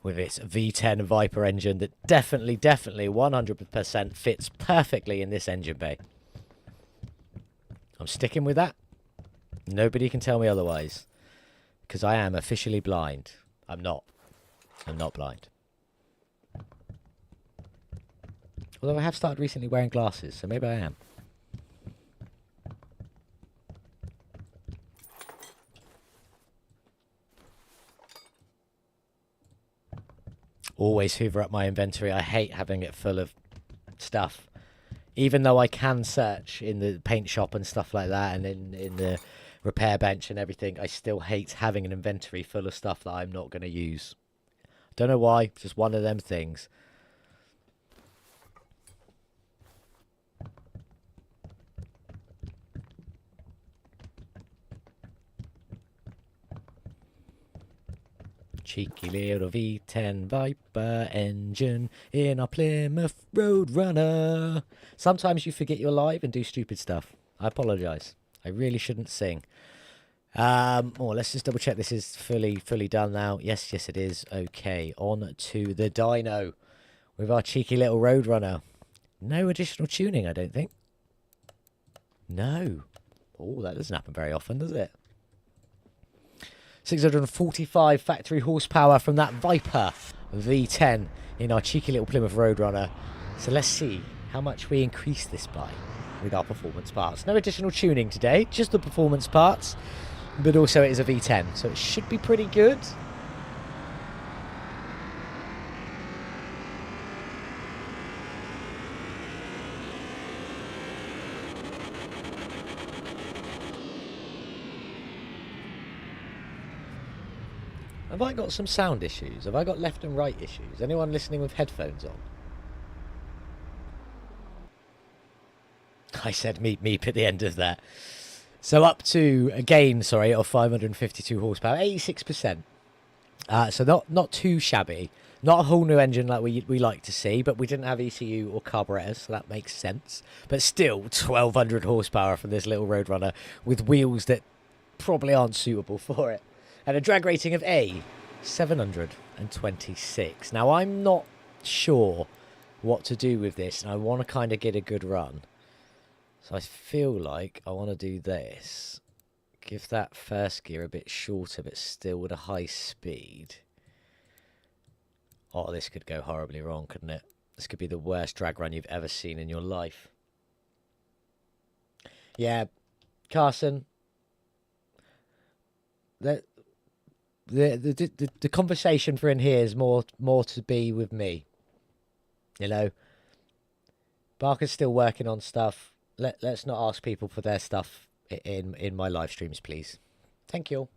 With its V10 Viper engine that definitely 100% fits perfectly in this engine bay. I'm sticking with that. Nobody can tell me otherwise. Because I am officially blind. I'm not. I'm not blind. Although I have started recently wearing glasses, so maybe I am. Always hoover up my inventory. I hate having it full of stuff. Even though I can search in the paint shop and stuff like that, and in the repair bench and everything, I still hate having an inventory full of stuff that I'm not going to use. Don't know why, just one of them things. Cheeky little V10 Viper engine in our Plymouth Roadrunner. Sometimes you forget you're live and do stupid stuff. I apologise. I really shouldn't sing. Let's just double check this is fully done now. Yes, it is. Okay, on to the dyno with our cheeky little Roadrunner. No additional tuning, I don't think. No. Oh, that doesn't happen very often, does it? 645 factory horsepower from that Viper V10 in our cheeky little Plymouth Roadrunner. So let's see how much we increase this by with our performance parts. No additional tuning today, just the performance parts, but also it is a V10, so it should be pretty good. Have I got some sound issues? Have I got left and right issues? Anyone listening with headphones on? I said meep meep at the end of that. So up to a gain, of 552 horsepower, 86%. So not too shabby. Not a whole new engine like we like to see, but we didn't have ECU or carburetors, so that makes sense. But still, 1,200 horsepower from this little Roadrunner with wheels that probably aren't suitable for it. And a drag rating of 726. Now, I'm not sure what to do with this, and I want to kind of get a good run. So I feel like I want to do this. Give that first gear a bit shorter, but still with a high speed. Oh, this could go horribly wrong, couldn't it? This could be the worst drag run you've ever seen in your life. Yeah, Carson. The conversation for in here is more to be with me. You know, Barker's still working on stuff. Let's not ask people for their stuff in my live streams, please. Thank you.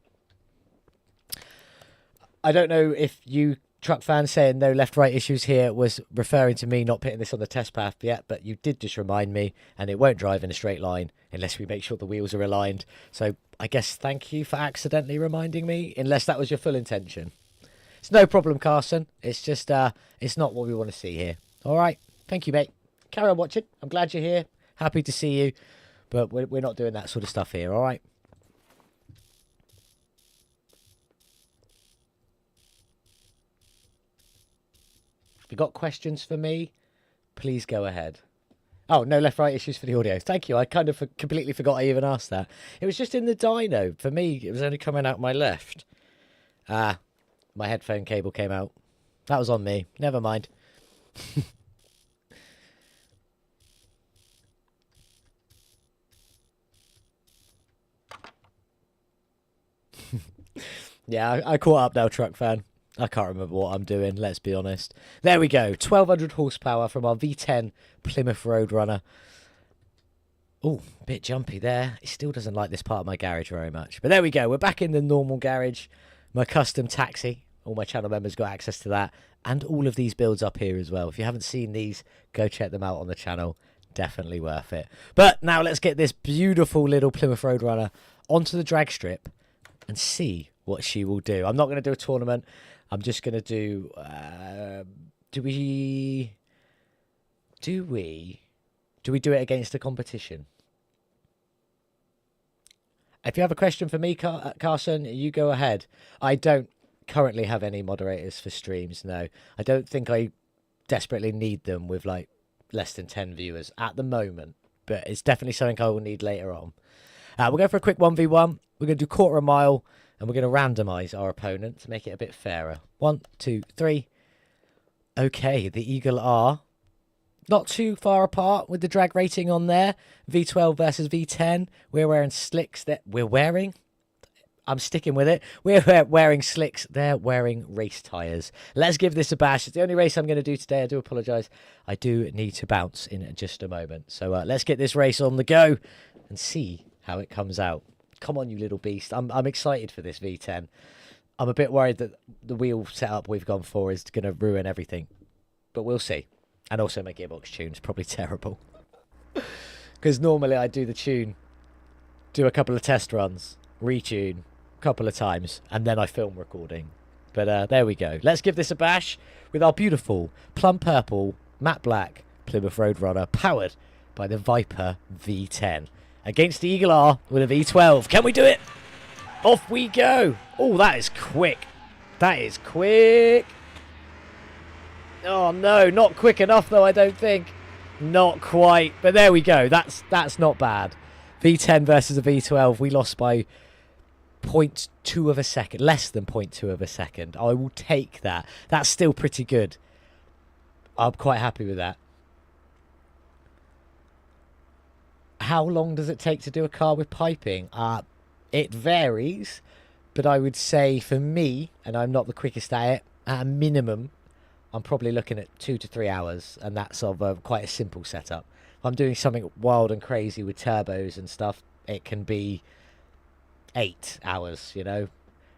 I don't know if you truck fans saying no left-right issues here was referring to me not putting this on the test path yet, but you did just remind me, and it won't drive in a straight line unless we make sure the wheels are aligned. So I guess thank you for accidentally reminding me, unless that was your full intention. It's no problem, Carson. It's just, it's not what we want to see here. All right. Thank you, mate. Carry on watching. I'm glad you're here. Happy to see you. But we're not doing that sort of stuff here, all right? If you've got questions for me, please go ahead. Oh, no left-right issues for the audio. Thank you. I kind of completely forgot I even asked that. It was just in the dyno. For me, it was only coming out my left. My headphone cable came out. That was on me. Never mind. Yeah, I caught up now, truck fan. I can't remember what I'm doing, let's be honest. There we go. 1,200 horsepower from our V10 Plymouth Roadrunner. Oh, bit jumpy there. It still doesn't like this part of my garage very much. But there we go. We're back in the normal garage. My custom taxi. All my channel members got access to that. And all of these builds up here as well. If you haven't seen these, go check them out on the channel. Definitely worth it. But now let's get this beautiful little Plymouth Roadrunner onto the drag strip and see what she will do. I'm not going to do a tournament. I'm just going to do... Do we do it against a competition? If you have a question for me, Carson, you go ahead. I don't currently have any moderators for streams, no. I don't think I desperately need them with like less than 10 viewers at the moment, but it's definitely something I will need later on. We're going for a quick 1v1. We're going to do quarter a mile, and we're going to randomise our opponent to make it a bit fairer. 1, 2, 3. Okay, the Eagle are not too far apart with the drag rating on there. V12 versus V10. We're wearing slicks that we're wearing. I'm sticking with it. We're wearing slicks. They're wearing race tyres. Let's give this a bash. It's the only race I'm going to do today. I do apologise. I do need to bounce in just a moment. So let's get this race on the go and see how it comes out. Come on, you little beast. I'm excited for this V10. I'm a bit worried that the wheel setup we've gone for is going to ruin everything. But we'll see. And also my gearbox tune's probably terrible. Because normally I do the tune, do a couple of test runs, retune a couple of times, and then I film recording. But there we go. Let's give this a bash with our beautiful plum purple, matte black Plymouth Roadrunner powered by the Viper V10 against the Eagle R with a V12. Can we do it? Off we go. Oh, that is quick. That is quick. Oh, no, not quick enough, though, I don't think. Not quite. But there we go. That's not bad. V10 versus a V12. We lost by 0.2 of a second. Less than 0.2 of a second. I will take that. That's still pretty good. I'm quite happy with that. How long does it take to do a car with piping? It varies. But I would say for me, and I'm not the quickest at it, at a minimum, I'm probably looking at 2 to 3 hours, and that's of quite a simple setup. If I'm doing something wild and crazy with turbos and stuff, it can be 8 hours, you know.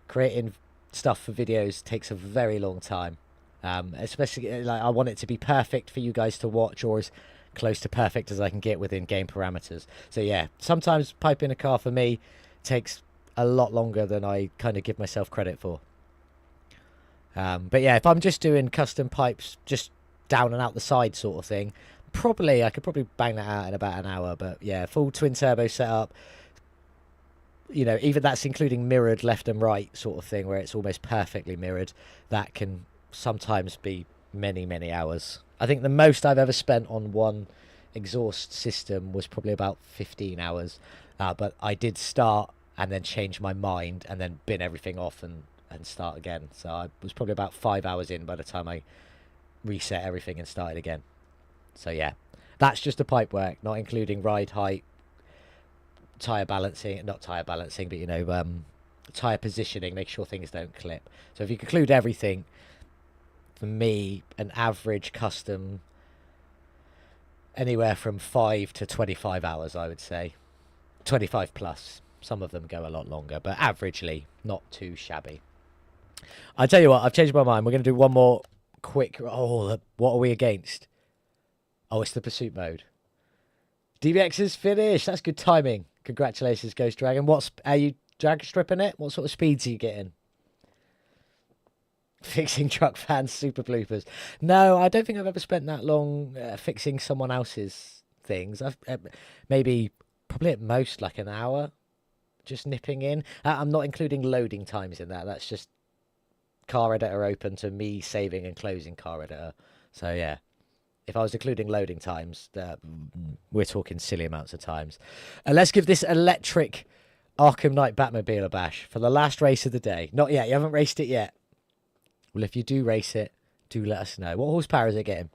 Creating stuff for videos takes a very long time, especially like I want it to be perfect for you guys to watch, or as close to perfect as I can get within game parameters. So yeah, sometimes piping a car for me takes a lot longer than I kind of give myself credit for. But yeah, if I'm just doing custom pipes, just down and out the side sort of thing, I could probably bang that out in about an hour. But yeah, full twin turbo setup, you know, even that's including mirrored left and right sort of thing, where it's almost perfectly mirrored. That can sometimes be many, many hours. I think the most I've ever spent on one exhaust system was probably about 15 hours. But I did start and then change my mind and then bin everything off and start again. So I was probably about 5 hours in by the time I reset everything and started again. So yeah, that's just the pipe work, not including ride height, tyre balancing, not tyre balancing, but you know, tyre positioning, make sure things don't clip. So if you conclude everything, for me, an average custom, anywhere from 5 to 25 hours, I would say. 25 plus. Some of them go a lot longer, but averagely, not too shabby. I tell you what, I've changed my mind. We're going to do one more quick... Oh, what are we against? Oh, it's the pursuit mode. DBX is finished. That's good timing. Congratulations, Ghost Dragon. Are you drag stripping it? What sort of speeds are you getting? Fixing truck fans, super bloopers. No, I don't think I've ever spent that long fixing someone else's things. I've maybe, probably at most like an hour, just nipping in. I'm not including loading times in that. That's just car editor open to me saving and closing car editor. So yeah, if I was including loading times, we're talking silly amounts of times. Let's give this electric Arkham Knight Batmobile a bash for the last race of the day. Not yet. You haven't raced it yet. Well, if you do race it, do let us know. What horsepower is it getting?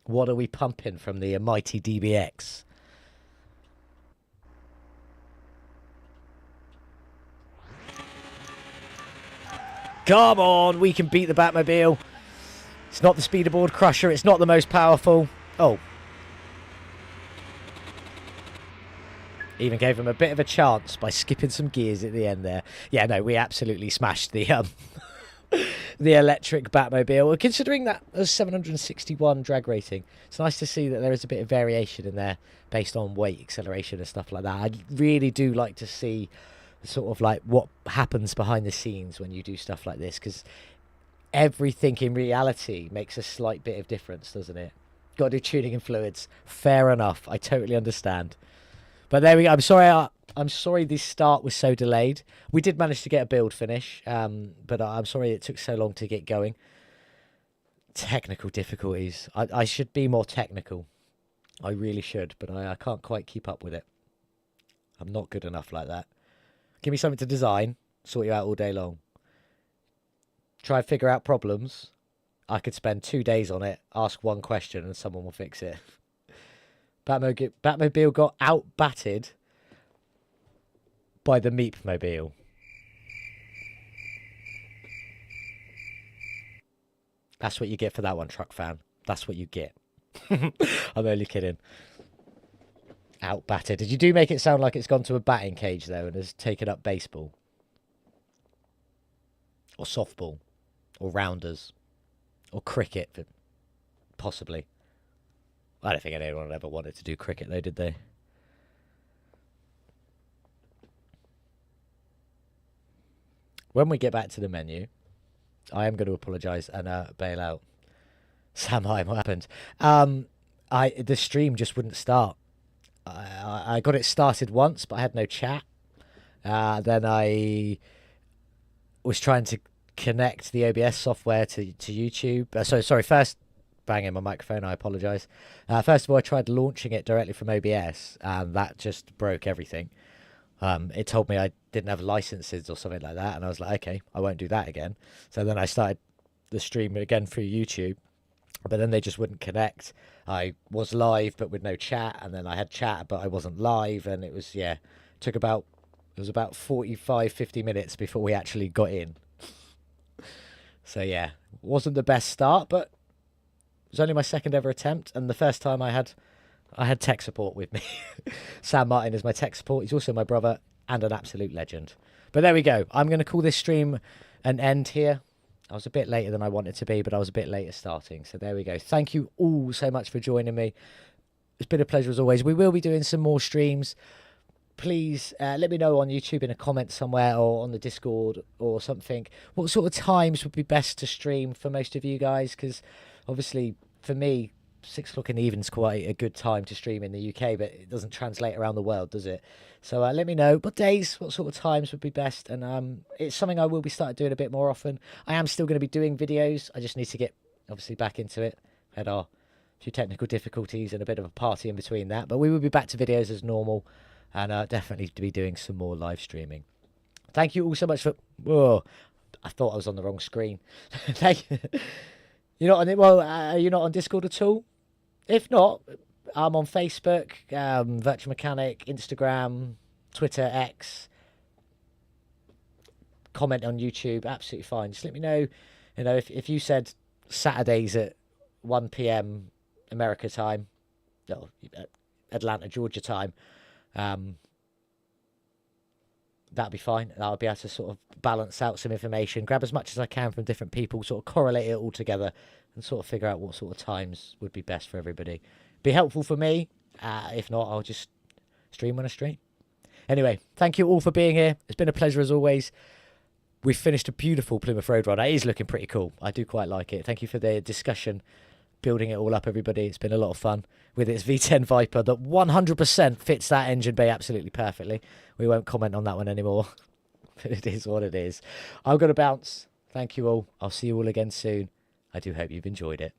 What are we pumping from the mighty DBX? Come on, we can beat the Batmobile. It's not the speederboard crusher. It's not the most powerful. Oh. Even gave him a bit of a chance by skipping some gears at the end there. Yeah, no, we absolutely smashed the the electric Batmobile. Considering that there's 761 drag rating, it's nice to see that there is a bit of variation in there based on weight, acceleration and stuff like that. I really do like to see sort of like what happens behind the scenes when you do stuff like this, because everything in reality makes a slight bit of difference, doesn't it? Got to do tuning and fluids. Fair enough. I totally understand. But there we go. I'm sorry this start was so delayed. We did manage to get a build finish, but I'm sorry it took so long to get going. Technical difficulties. I should be more technical. I really should, but I can't quite keep up with it. I'm not good enough like that. Give me something to design, sort you out all day long. Try and figure out problems. I could spend 2 days on it, ask one question, and someone will fix it. Batmobile got out-batted by the Meepmobile. That's what you get for that one, truck fan. That's what you get. I'm only kidding. Out-batted. Did you do make it sound like it's gone to a batting cage, though, and has taken up baseball? Or softball? Or rounders? Or cricket, possibly. I don't think anyone ever wanted to do cricket, though, did they? When we get back to the menu, I am going to apologise and bail out. Sam, hi, what happened? The stream just wouldn't start. I got it started once, but I had no chat. Then I was trying to connect the OBS software to YouTube. Sorry, first banging my microphone, I apologise. First of all, I tried launching it directly from OBS, and that just broke everything. It told me I didn't have licenses or something like that, and I was like, okay, I won't do that again. So then I started the stream again through YouTube, but then they just wouldn't connect. I was live, but with no chat, and then I had chat, but I wasn't live, and it was, yeah, it was about 45, 50 minutes before we actually got in. So yeah, wasn't the best start, but it was only my second ever attempt, and the first time I had tech support with me. Sam Martin is my tech support. He's also my brother and an absolute legend. But there we go. I'm going to call this stream an end here. I was a bit later than I wanted to be, but I was a bit later starting. So there we go. Thank you all so much for joining me. It's been a pleasure as always. We will be doing some more streams. Please let me know on YouTube in a comment somewhere or on the Discord or something. What sort of times would be best to stream for most of you guys? Because obviously for me, 6 o'clock in the evening is quite a good time to stream in the UK, but it doesn't translate around the world, does it? So let me know what days, what sort of times would be best, and it's something I will be starting doing a bit more often. I am still going to be doing videos. I just need to get obviously back into it. Had our few technical difficulties and a bit of a party in between that, but we will be back to videos as normal, and definitely to be doing some more live streaming. Thank you all so much for. Whoa, I thought I was on the wrong screen. Thank you. You're not on it. Well, are you not on Discord at all? If not, I'm on Facebook, Virtual Mechanic, Instagram, Twitter, X. Comment on YouTube, absolutely fine. Just let me know, if you said Saturdays at 1 p.m. America time, no, Atlanta, Georgia time, that'd be fine. I'll be able to sort of balance out some information, grab as much as I can from different people, sort of correlate it all together, and sort of figure out what sort of times would be best for everybody. Be helpful for me, If not, I'll just stream when I stream. Anyway, thank you all for being here. It's been a pleasure as always. We've finished a beautiful Plymouth Roadrunner. It is looking pretty cool. I do quite like it. Thank you for the discussion, building it all up, everybody. It's been a lot of fun with its V10 Viper that 100% fits that engine bay absolutely perfectly. We won't comment on that one anymore, but it is what it is. I'm going to bounce. Thank you all. I'll see you all again soon. I do hope you've enjoyed it.